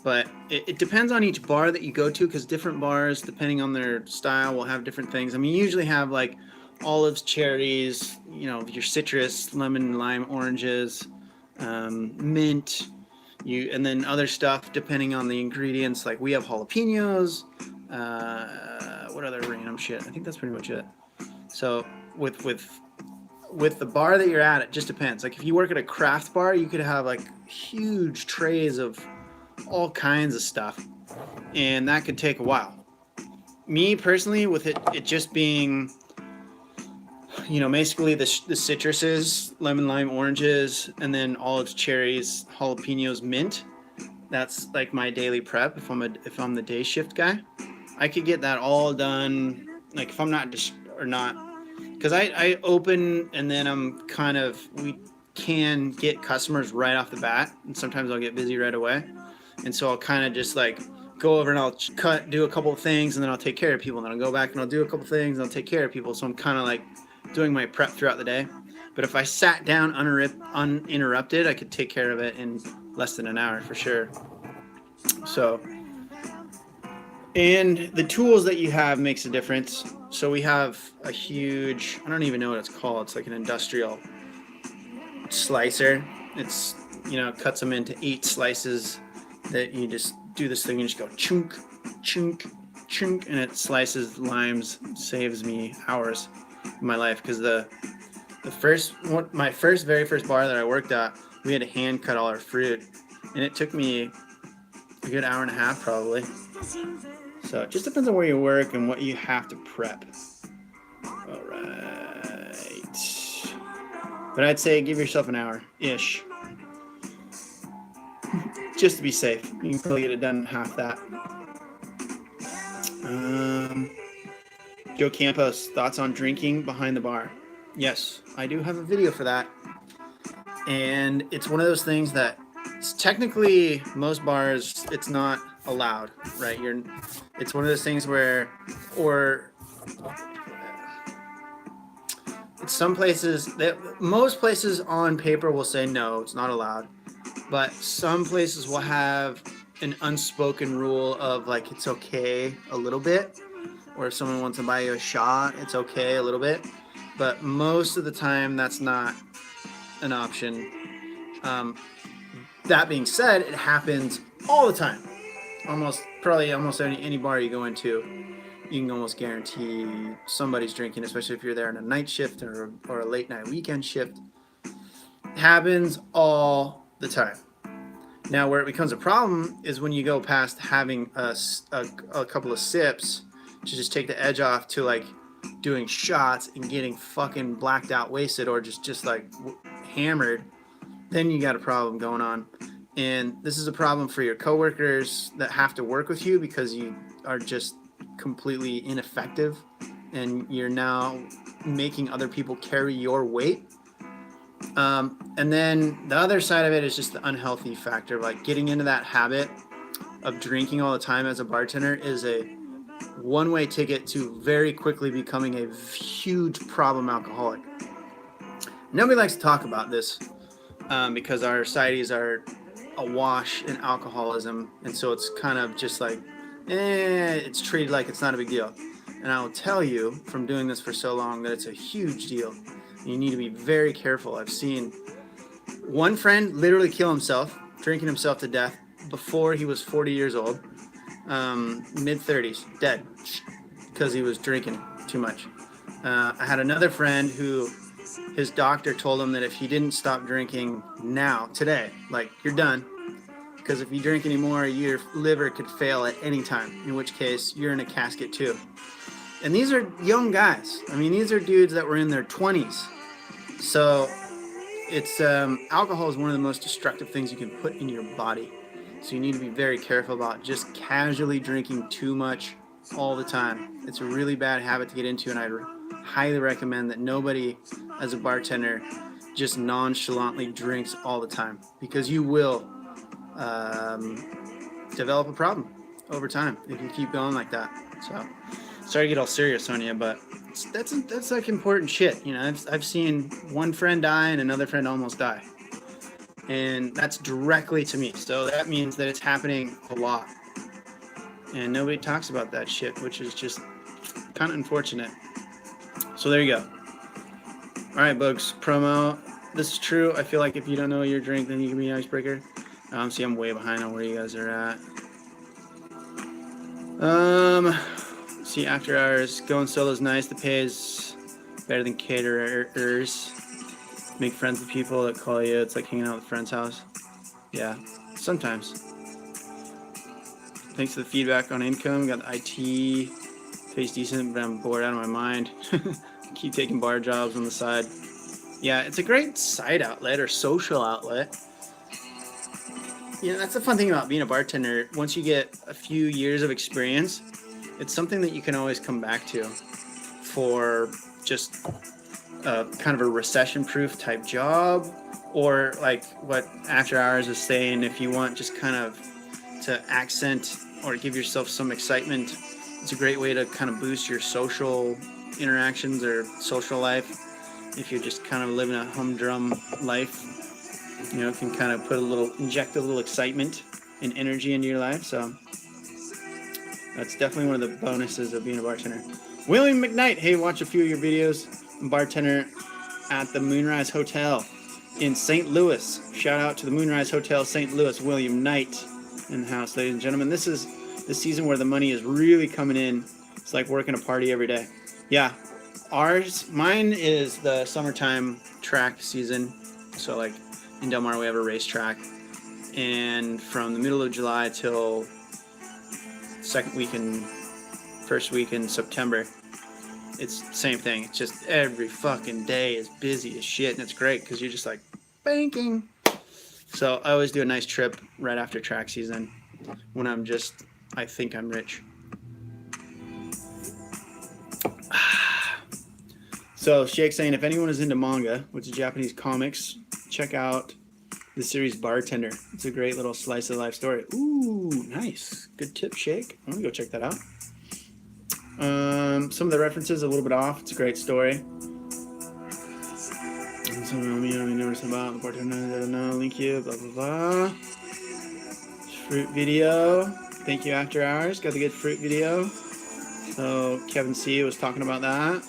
but it depends on each bar that you go to, because different bars, depending on their style, will have different things. I mean, you usually have like olives, cherries, you know, your citrus, lemon, lime, oranges, mint, and then other stuff depending on the ingredients. Like we have jalapenos. What other random shit? I think that's pretty much it. So with the bar that you're at, it just depends. Like if you work at a craft bar, you could have like huge trays of all kinds of stuff, and that could take a while. Me personally, with it just being, you know, basically the citruses, lemon, lime, oranges, and then olives, cherries, jalapenos, mint. That's like my daily prep. If I'm the day shift guy, I could get that all done. Like if I'm not because I open and then we can get customers right off the bat, and sometimes I'll get busy right away, and so I'll kind of just like go over and I'll do a couple of things, and then I'll take care of people, and then I'll go back and I'll do a couple of things and I'll take care of people. So I'm kind of like doing my prep throughout the day. But if I sat down uninterrupted, I could take care of it in less than an hour for sure. So, and the tools that you have makes a difference. So we have a huge, I don't even know what it's called. It's like an industrial slicer. It's, you know, cuts them into 8 slices that you just do this thing and just go chunk, chunk, chunk, and it slices limes. Saves me hours of my life, because my very first bar that I worked at, we had to hand cut all our fruit, and it took me a good hour and a half probably. So it just depends on where you work and what you have to prep. All right. But I'd say give yourself an hour-ish. Just to be safe. You can probably get it done in half that. Joe Campos, thoughts on drinking behind the bar? Yes, I do have a video for that. And it's one of those things that it's technically most bars it's not allowed, right? It's one of those things where, or it's some places that most places on paper will say no, it's not allowed, but some places will have an unspoken rule of like it's okay a little bit, or if someone wants to buy you a shot, it's okay a little bit, but most of the time that's not an option. That being said, it happens all the time. Probably almost any bar you go into, you can almost guarantee somebody's drinking, especially if you're there on a night shift or a late night weekend shift. It happens all the time. Now, where it becomes a problem is when you go past having a couple of sips to just take the edge off to like doing shots and getting fucking blacked out wasted or just like hammered. Then you got a problem going on. And this is a problem for your coworkers that have to work with you because you are just completely ineffective and you're now making other people carry your weight. And then the other side of it is just the unhealthy factor. Like getting into that habit of drinking all the time as a bartender is a one-way ticket to very quickly becoming a huge problem alcoholic. Nobody likes to talk about this because our societies are awash in alcoholism, and so it's kind of just like, it's treated like it's not a big deal. And I will tell you from doing this for so long that it's a huge deal. You need to be very careful. I've seen one friend literally kill himself, drinking himself to death before he was 40 years old, mid-30s, dead, because he was drinking too much. I had another friend who his doctor told him that if he didn't stop drinking now, today, like you're done, because if you drink anymore, your liver could fail at any time, in which case you're in a casket too. And these are young guys. I mean, these are dudes that were in their 20s. So it's alcohol is one of the most destructive things you can put in your body. So you need to be very careful about just casually drinking too much all the time. It's a really bad habit to get into, and I highly recommend that nobody as a bartender just nonchalantly drinks all the time, because you will develop a problem over time if you keep going like that. So sorry to get all serious on you, but that's like important shit. You know, I've seen one friend die and another friend almost die, and that's directly to me. So that means that it's happening a lot, and nobody talks about that shit, which is just kind of unfortunate. So there you go. All right, Bugs, promo. This is true. I feel like if you don't know your drink, then you can be an icebreaker. See, I'm way behind on where you guys are at. See, after hours, going solo is nice. The pay is better than caterers. Make friends with people that call you. It's like hanging out at a friend's house. Yeah, sometimes. Thanks for the feedback on income. Got the IT. Pays decent, but I'm bored out of my mind. Keep taking bar jobs on the side. Yeah, it's a great side outlet or social outlet. You know, that's the fun thing about being a bartender. Once you get a few years of experience, it's something that you can always come back to for just kind of a recession-proof type job, or like what After Hours is saying, if you want just kind of to accent or give yourself some excitement, it's a great way to kind of boost your social interactions or social life. If you're just kind of living a humdrum life, you know, it can kind of inject a little excitement and energy into your life. So that's definitely one of the bonuses of being a bartender. William McKnight, hey, watch a few of your videos. I'm a bartender at the Moonrise Hotel in St. Louis. Shout out to the Moonrise Hotel, St. Louis. William Knight in the house, ladies and gentlemen. This is the season where the money is really coming in. It's like working a party every day. Yeah, mine is the summertime track season. So like in Del Mar, we have a racetrack, and from the middle of July till first week in September, it's the same thing. It's just every fucking day is busy as shit, and it's great because you're just like banking. So I always do a nice trip right after track season when I think I'm rich. So Shake's saying if anyone is into manga, which is Japanese comics, check out the series Bartender. It's a great little slice of life story. Ooh, nice. Good tip, Shake. I'm gonna go check that out. Some of the references a little bit off. It's a great story. So me notice about the bartender. I don't know. Link you. Blah blah blah. Fruit video. Thank you, After Hours. Got the good fruit video. So Kevin C was talking about that.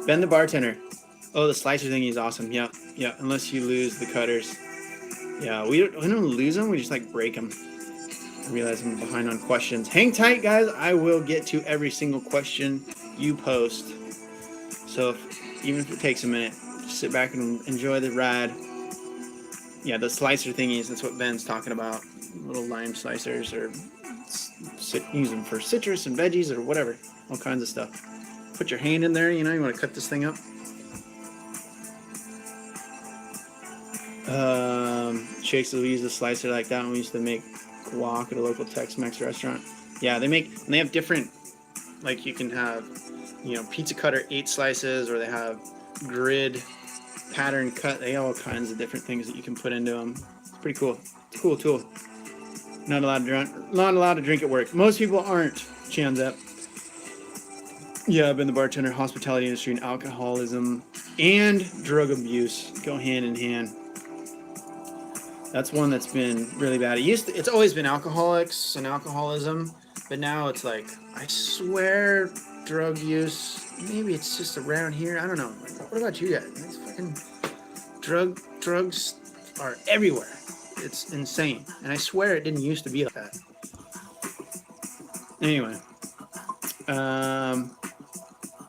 Ben the bartender. Oh, the slicer thing is awesome. Yeah, yeah. Unless you lose the cutters. Yeah, we don't lose them. We just like break them. I realize I'm behind on questions. Hang tight, guys. I will get to every single question you post. So even if it takes a minute, just sit back and enjoy the ride. Yeah, the slicer thingies. That's what Ben's talking about. Little lime slicers, or use them for citrus and veggies or whatever. All kinds of stuff. Put your hand in there. You know, you want to cut this thing up. Shakes will use a slicer like that when we used to make guac at a local Tex-Mex restaurant. Yeah, they have different, like you can have, you know, pizza cutter 8 slices, or they have grid pattern cut. They have all kinds of different things that you can put into them. It's pretty cool. It's a cool tool. Not allowed to drink at work. Most people aren't. Chans up. Yeah, I've been the bartender, hospitality industry, and alcoholism and drug abuse go hand in hand. That's one that's been really bad. It's always been alcoholics and alcoholism, but now it's like, I swear, drug use. Maybe it's just around here. I don't know. What about you guys? It's fucking drugs are everywhere. It's insane, and I swear it didn't used to be like that. Anyway,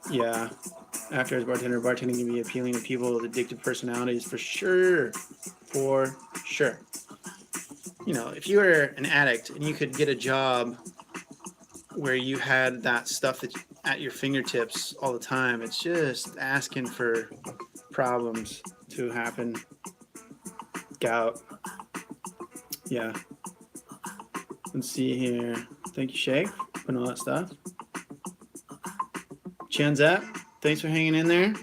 yeah. After as bartender, bartending can be appealing to people with addictive personalities, for sure. For sure. You know, if you were an addict and you could get a job where you had that stuff at your fingertips all the time, it's just asking for problems to happen. Gout. Yeah. Let's see here. Thank you, Shake, for putting all that stuff. Chen's up. Thanks for hanging in there.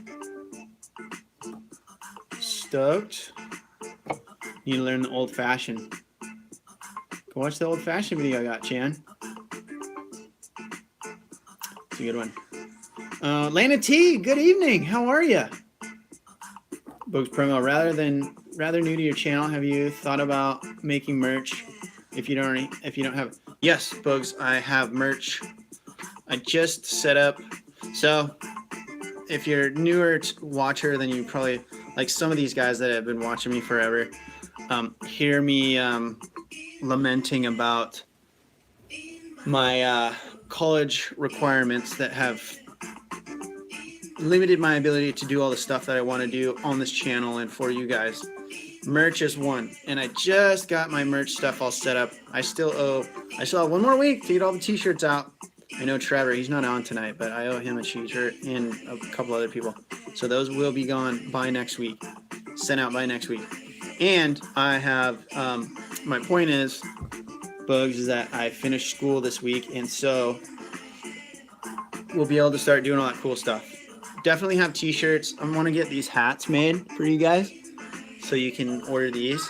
Stoked. Need to learn the old fashioned. Go watch the old fashioned video I got, Chan. It's a good one. Lana T, good evening. How are you? Books promo. Rather new to your channel, have you thought about making merch? If you don't have, yes, Bugs, I have merch. I just set up. So if you're newer watcher, then you probably, like some of these guys that have been watching me forever, hear me lamenting about my college requirements that have limited my ability to do all the stuff that I want to do on this channel and for you guys. Merch is one, and I just got my merch stuff all set up. I still have one more week to get all the t-shirts out. I know Trevor, he's not on tonight, but I owe him a t-shirt and a couple other people. So those will be gone by next week, sent out by next week. And I have, my point is, Bugs, is that I finished school this week, and so we'll be able to start doing all that cool stuff. Definitely have t-shirts. I want to get these hats made for you guys, so you can order these.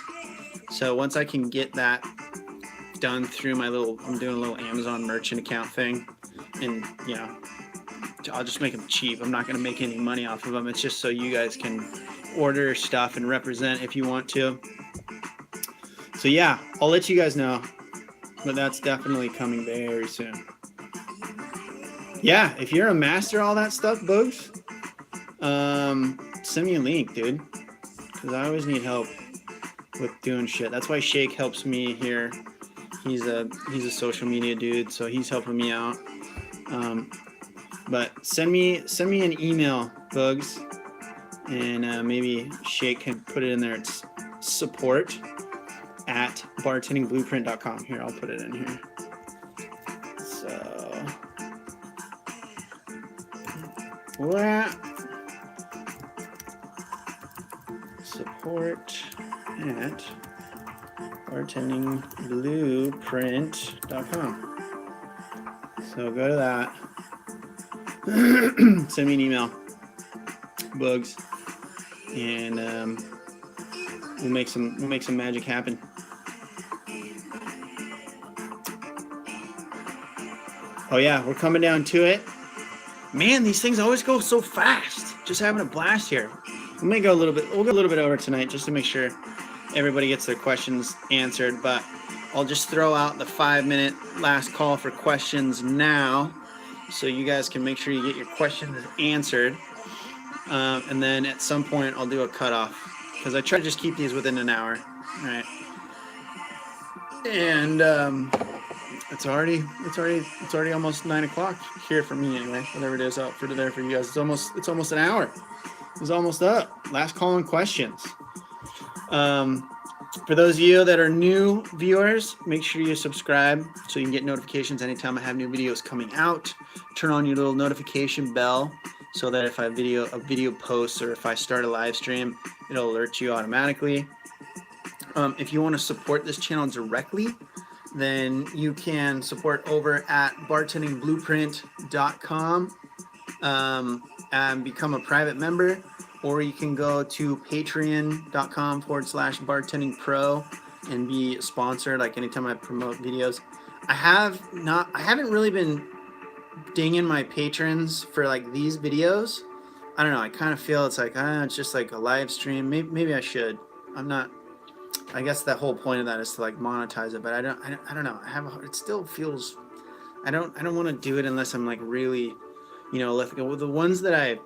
So once I can get that done through my I'm doing a little Amazon merchant account thing, and you know, I'll just make them cheap. I'm not going to make any money off of them. It's just so you guys can order stuff and represent if you want to. So yeah, I'll let you guys know, but that's definitely coming very soon. Yeah, if you're a master of all that stuff, Bugs, send me a link, dude, because I always need help with doing shit. That's why Shake helps me here. He's a social media dude, so he's helping me out. But send me an email, Bugs, and maybe Shake can put it in there. It's support@bartendingblueprint.com. Here, I'll put it in here. So, what? Support@bartendingblueprint.com. So go to that. Send me an email, Bugs, and we'll make some magic happen. Oh yeah, we're coming down to it. Man, these things always go so fast. Just having a blast here. We may go a little bit. We'll go a little bit over tonight just to make sure everybody gets their questions answered. But I'll just throw out the 5-minute last call for questions now, so you guys can make sure you get your questions answered. And then at some point I'll do a cutoff, because I try to just keep these within an hour. All right. And it's already almost 9 o'clock here for me anyway. Whatever it is out for there for you guys. It's almost an hour. It's almost up. Last call on questions. For those of you that are new viewers, make sure you subscribe so you can get notifications anytime I have new videos coming out. Turn on your little notification bell so that if a video posts, or if I start a live stream, it'll alert you automatically. If you want to support this channel directly, then you can support over at bartendingblueprint.com and become a private member, or you can go to patreon.com/bartendingpro and be sponsored. Like anytime I promote videos, I haven't really been dinging my patrons for like these videos. I don't know. I kind of feel it's like, it's just like a live stream. Maybe I should. I'm not. I guess the whole point of that is to like monetize it, but I don't know. It still feels. I don't want to do it unless I'm like really, like the ones that I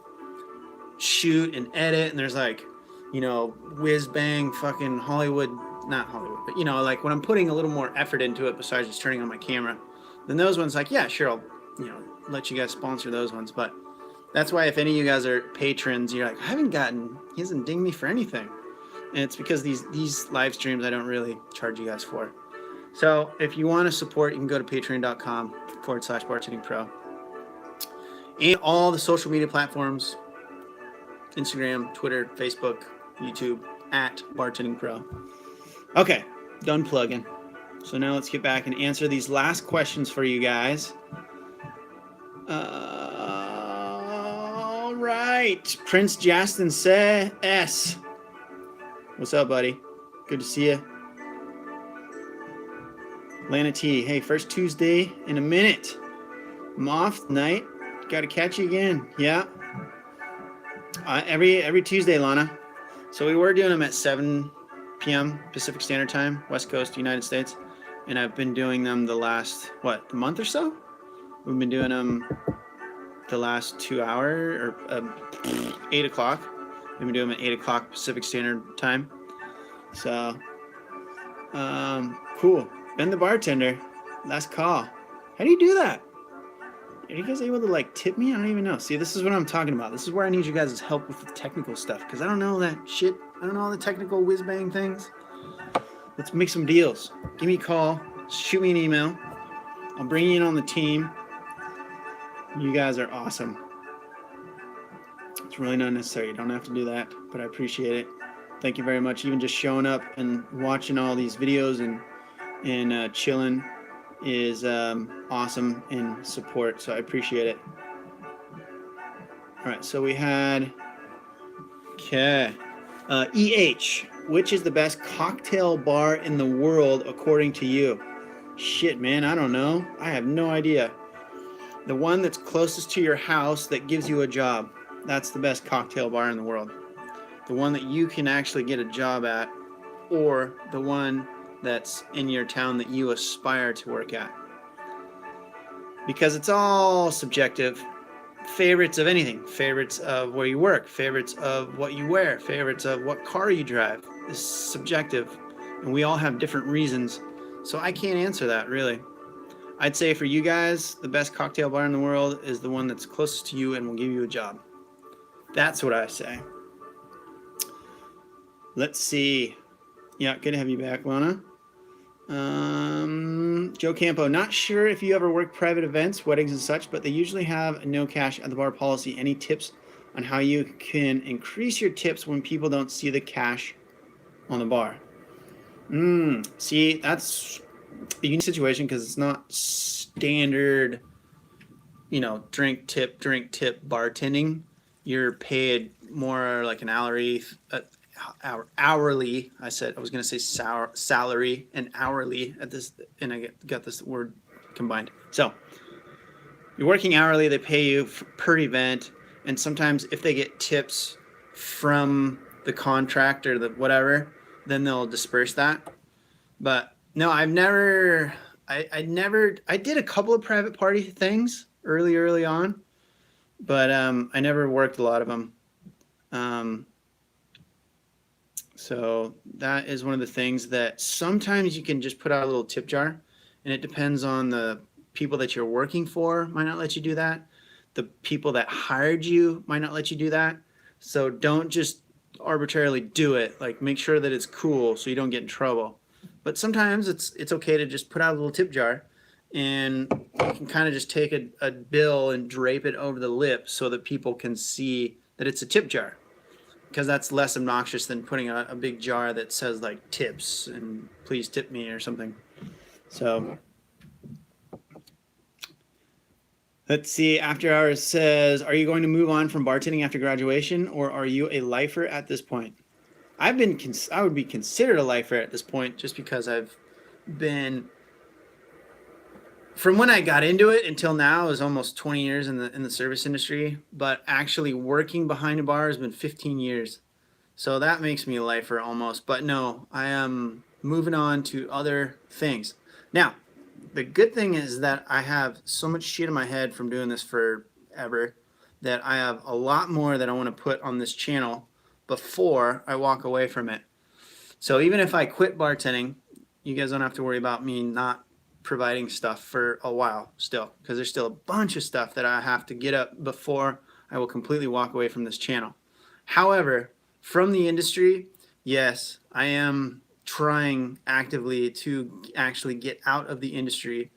shoot and edit, and there's like, whiz bang fucking Hollywood, not Hollywood, but like when I'm putting a little more effort into it besides just turning on my camera, then those ones, like, yeah, sure, I'll let you guys sponsor those ones. But that's why if any of you guys are patrons, you're like, he hasn't dinged me for anything. And it's because these live streams I don't really charge you guys for. So if you want to support, you can go to patreon.com/bartendingpro. And all the social media platforms, Instagram, Twitter, Facebook, YouTube, at BartendingPro. Okay, done plugging. So now let's get back and answer these last questions for you guys. All right, Prince Justin S. What's up, buddy? Good to see you. Lana T. Hey, first Tuesday in a minute. I'm off tonight. Got to catch you again. Yeah. Every Tuesday, Lana. So we were doing them at 7 p.m. Pacific Standard Time, West Coast, United States. And I've been doing them the last, a month or so? We've been doing them the last 2 hours, or 8 o'clock. We've been doing them at 8 o'clock Pacific Standard Time. So, cool. Ben the bartender. Last call. How do you do that? Are you guys able to like tip me? I don't even know. See, this is what I'm talking about. This is where I need you guys' help with the technical stuff, because I don't know that shit. I don't know all the technical whiz bang things. Let's make some deals. Give me a call. Shoot me an email. I'll bring you in on the team. You guys are awesome. It's really not necessary. You don't have to do that, but I appreciate it. Thank you very much. Even just showing up and watching all these videos and chilling is awesome in support, so I appreciate it. All right, so we had EH, which is the best cocktail bar in the world according to you? Shit, man, I don't know. I have no idea. The one that's closest to your house that gives you a job. That's the best cocktail bar in the world. The one that you can actually get a job at, or the one that's in your town that you aspire to work at. Because it's all subjective. Favorites of anything, favorites of where you work, favorites of what you wear, favorites of what car you drive is subjective. And we all have different reasons. So I can't answer that, really. I'd say for you guys, the best cocktail bar in the world is the one that's closest to you and will give you a job. That's what I say. Let's see. Yeah, good to have you back, Lana. Joe Campo, not sure if you ever work private events, weddings and such, but they usually have a no cash at the bar policy. Any tips on how you can increase your tips when people don't see the cash on the bar? See, that's a unique situation because it's not standard, drink tip bartending. you're paid more like an hourly. Hourly. I was going to say salary and hourly at this, and I got this word combined. So you're working hourly. They pay you per event, and sometimes if they get tips from the contract or the whatever, then they'll disperse that. But no, I've never. I did a couple of private party things early on, but I never worked a lot of them. So that is one of the things that sometimes you can just put out a little tip jar, and it depends on the people that you're working for might not let you do that. The people that hired you might not let you do that. So don't just arbitrarily do it. Like, make sure that it's cool so you don't get in trouble. But sometimes it's okay to just put out a little tip jar, and you can kind of just take a bill and drape it over the lip so that people can see that it's a tip jar, because that's less obnoxious than putting a big jar that says like tips and please tip me or something. So let's see. After Hours says, are you going to move on from bartending after graduation, or are you a lifer at this point? I would be considered a lifer at this point, just because I've been, from when I got into it until now, is almost 20 years in the service industry, but actually working behind a bar has been 15 years. So that makes me a lifer almost. But no, I am moving on to other things. Now, the good thing is that I have so much shit in my head from doing this forever that I have a lot more that I want to put on this channel before I walk away from it. So even if I quit bartending, you guys don't have to worry about me not providing stuff for a while still, because there's still a bunch of stuff that I have to get up before I will completely walk away from this channel. However, from the industry, yes, I am trying actively to actually get out of the industry,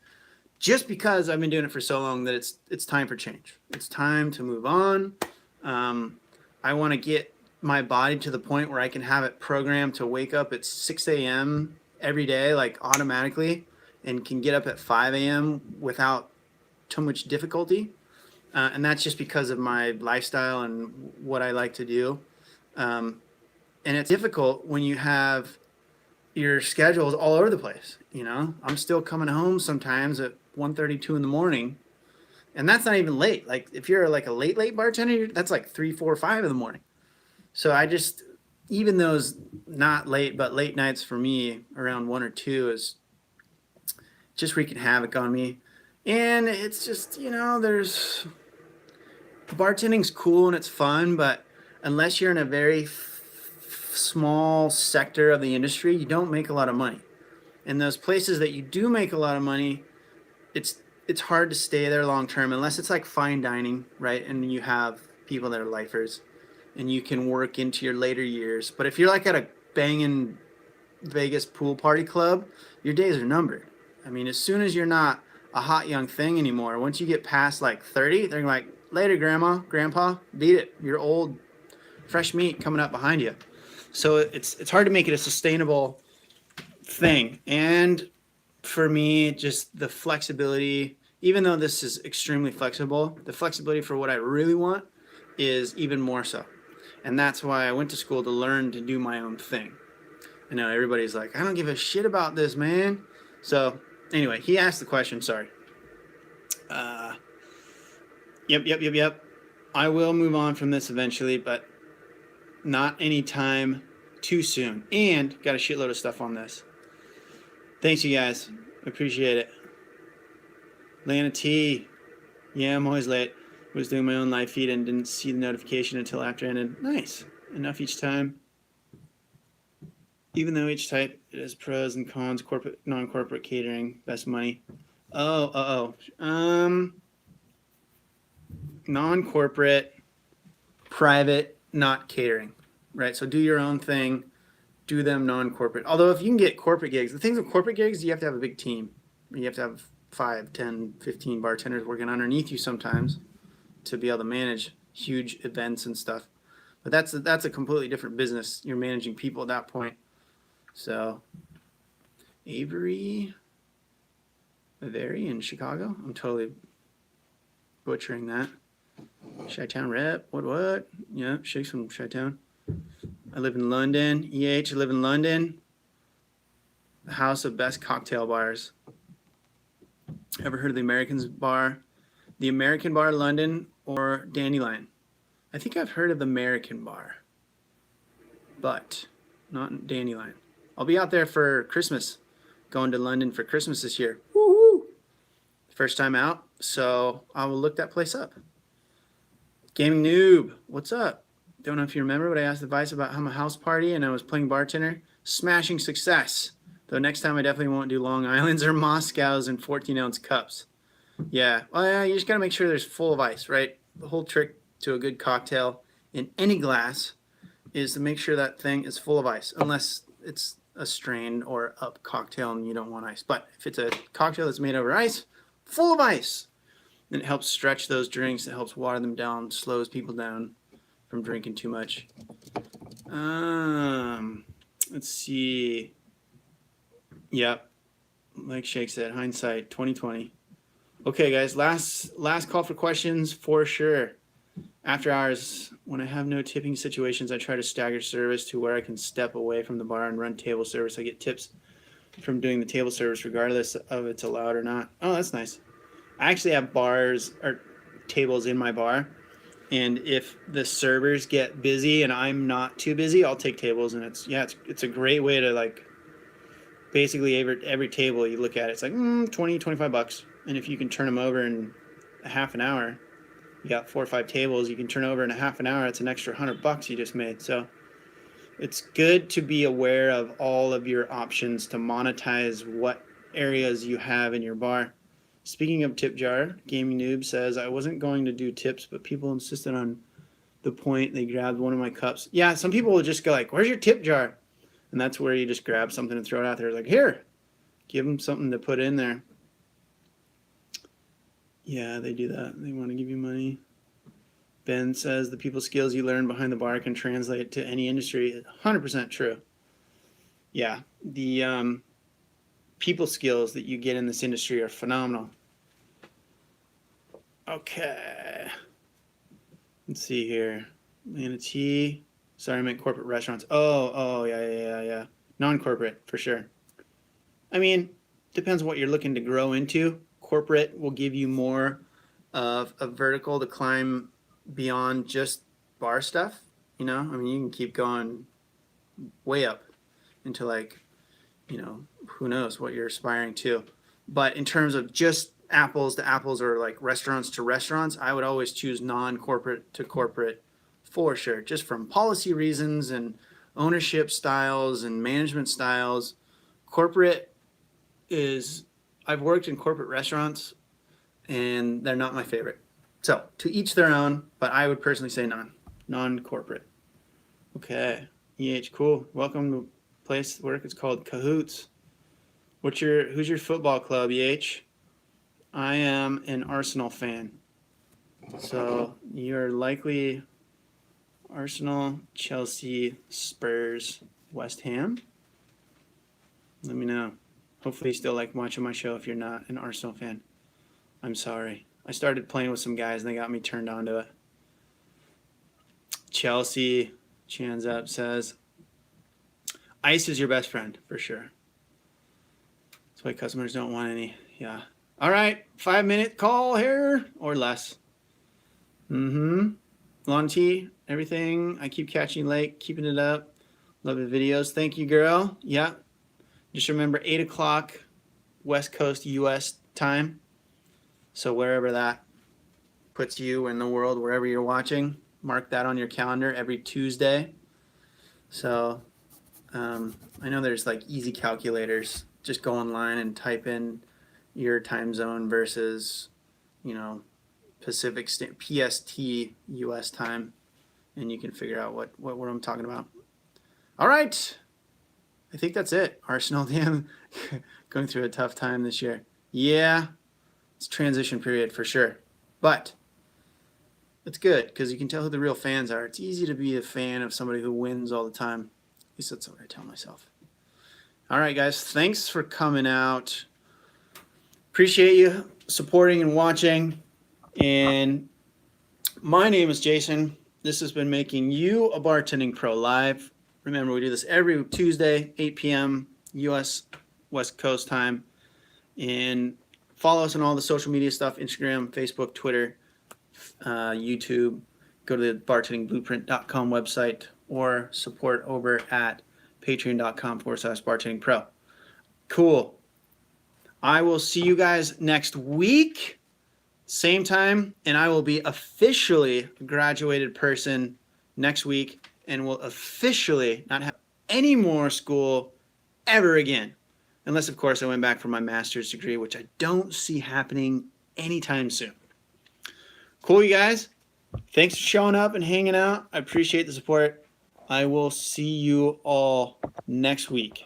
just because I've been doing it for so long that it's time for change. It's time to move on. I want to get my body to the point where I can have it programmed to wake up at 6 a.m. every day, like automatically, and can get up at 5 a.m. without too much difficulty. And that's just because of my lifestyle and what I like to do. And it's difficult when you have your schedules all over the place. You know, I'm still coming home sometimes at 1:32 in the morning, and that's not even late. Like, if you're like a late bartender, that's like 3, 4, 5 in the morning. So I just, even those not late, but late nights for me around 1 or 2 is just wreaking havoc on me. And it's just, you know, bartending's cool and it's fun, but unless you're in a very small sector of the industry, you don't make a lot of money. And those places that you do make a lot of money, it's hard to stay there long term, unless it's like fine dining, right? And you have people that are lifers and you can work into your later years. But if you're like at a banging Vegas pool party club, your days are numbered. I mean, as soon as you're not a hot young thing anymore, once you get past like 30, they're like, later, grandma, grandpa, beat it. You're old, fresh meat coming up behind you. So it's hard to make it a sustainable thing. And for me, just the flexibility, even though this is extremely flexible, the flexibility for what I really want is even more so. And that's why I went to school, to learn to do my own thing. I know everybody's like, I don't give a shit about this, man. So anyway, he asked the question, sorry. Yep. I will move on from this eventually, but not anytime too soon. And got a shitload of stuff on this. Thanks, you guys. Appreciate it. Lana T. Yeah, I'm always late. Was doing my own live feed and didn't see the notification until after it ended. Nice. Enough each time. Even though each type it has pros and cons, corporate, non-corporate, catering, best money. Non-corporate, private, not catering, right? So do your own thing, do them non-corporate. Although if you can get corporate gigs, the things with corporate gigs, you have to have a big team. You have to have 5, 10, 15 bartenders working underneath you sometimes to be able to manage huge events and stuff. But that's a completely different business. You're managing people at that point. So Avery in Chicago. I'm totally butchering that. Chi-Town rep. What? Yeah, Shake's from Chi-Town. I live in London. EH, I live in London. The house of best cocktail bars. Ever heard of the Americans bar? The American Bar, London, or Dandelion? I think I've heard of the American Bar, but not Dandelion. I'll be out there for Christmas. Going to London for Christmas this year. Woohoo! First time out, so I will look that place up. Gaming Noob, what's up? Don't know if you remember, but I asked advice about how my house party and I was playing bartender. Smashing success. Though next time I definitely won't do Long Islands or Moscows in 14-ounce cups. Yeah, well, yeah, you just got to make sure there's full of ice, right? The whole trick to a good cocktail in any glass is to make sure that thing is full of ice, unless it's a strained or up cocktail and you don't want ice. But if it's a cocktail that's made over ice, full of ice. And it helps stretch those drinks. It helps water them down, slows people down from drinking too much. Let's see. Yep. Like Shake said, hindsight 2020. Okay, guys, last call for questions for sure. After hours, when I have no tipping situations, I try to stagger service to where I can step away from the bar and run table service. I get tips from doing the table service regardless of it's allowed or not. Oh, that's nice. I actually have bars or tables in my bar, and if the servers get busy and I'm not too busy, I'll take tables. And it's a great way to, like, basically every table you look at it's like $20-25, and if you can turn them over in a half an hour, you got 4 or 5 tables you can turn over in a half an hour. It's an extra $100 you just made. So it's good to be aware of all of your options to monetize what areas you have in your bar. Speaking of tip jar, Gaming Noob says, I wasn't going to do tips, but people insisted on the point. They grabbed one of my cups. Yeah, some people will just go like, where's your tip jar? And that's where you just grab something and throw it out there. Like, here, give them something to put in there. Yeah, they do that. They want to give you money. Ben says the people skills you learn behind the bar can translate to any industry. 100% true. Yeah, the people skills that you get in this industry are phenomenal. Okay. Let's see here. Manatee. Sorry, I meant corporate restaurants. Oh, yeah. Non-corporate, for sure. I mean, depends on what you're looking to grow into. Corporate will give you more of a vertical to climb beyond just bar stuff. You know, I mean, you can keep going way up into, like, you know, who knows what you're aspiring to. But in terms of just apples to apples or like restaurants to restaurants, I would always choose non-corporate to corporate for sure, just from policy reasons and ownership styles and management styles. Corporate is, I've worked in corporate restaurants and they're not my favorite. So to each their own, but I would personally say non-corporate. Okay, EH, cool. Welcome to place to work. It's called Cahoots. Who's your football club, EH? I am an Arsenal fan. So you're likely Arsenal, Chelsea, Spurs, West Ham. Let me know. Hopefully you still like watching my show if you're not an Arsenal fan. I'm sorry. I started playing with some guys and they got me turned on to it. Chelsea, Chan's up, says, ice is your best friend, for sure. That's why customers don't want any. Yeah. All right, 5-minute call here or less. Lawn tea, everything. I keep catching you late, keeping it up. Love the videos. Thank you, girl. Yeah. Just remember 8 o'clock West Coast U.S. time. So wherever that puts you in the world, wherever you're watching, mark that on your calendar every Tuesday. So I know there's like easy calculators. Just go online and type in your time zone versus, you know, Pacific PST US time, and you can figure out what I'm talking about. All right, I think that's it. Arsenal, damn, going through a tough time this year. Yeah, it's transition period for sure, but it's good because you can tell who the real fans are. It's easy to be a fan of somebody who wins all the time. At least that's what I tell myself. All right, guys, thanks for coming out. Appreciate you supporting and watching. And My name is Jason. This has been making you a Bartending Pro Live. Remember, we do this every Tuesday, 8 p.m. U.S. West Coast time. And follow us on all the social media stuff, Instagram, Facebook, Twitter, YouTube. Go to the bartendingblueprint.com website or support over at patreon.com/bartendingpro. Cool. I will see you guys next week, same time, and I will be officially a graduated person next week and will officially not have any more school ever again. Unless, of course, I went back for my master's degree, which I don't see happening anytime soon. Cool, you guys. Thanks for showing up and hanging out. I appreciate the support. I will see you all next week.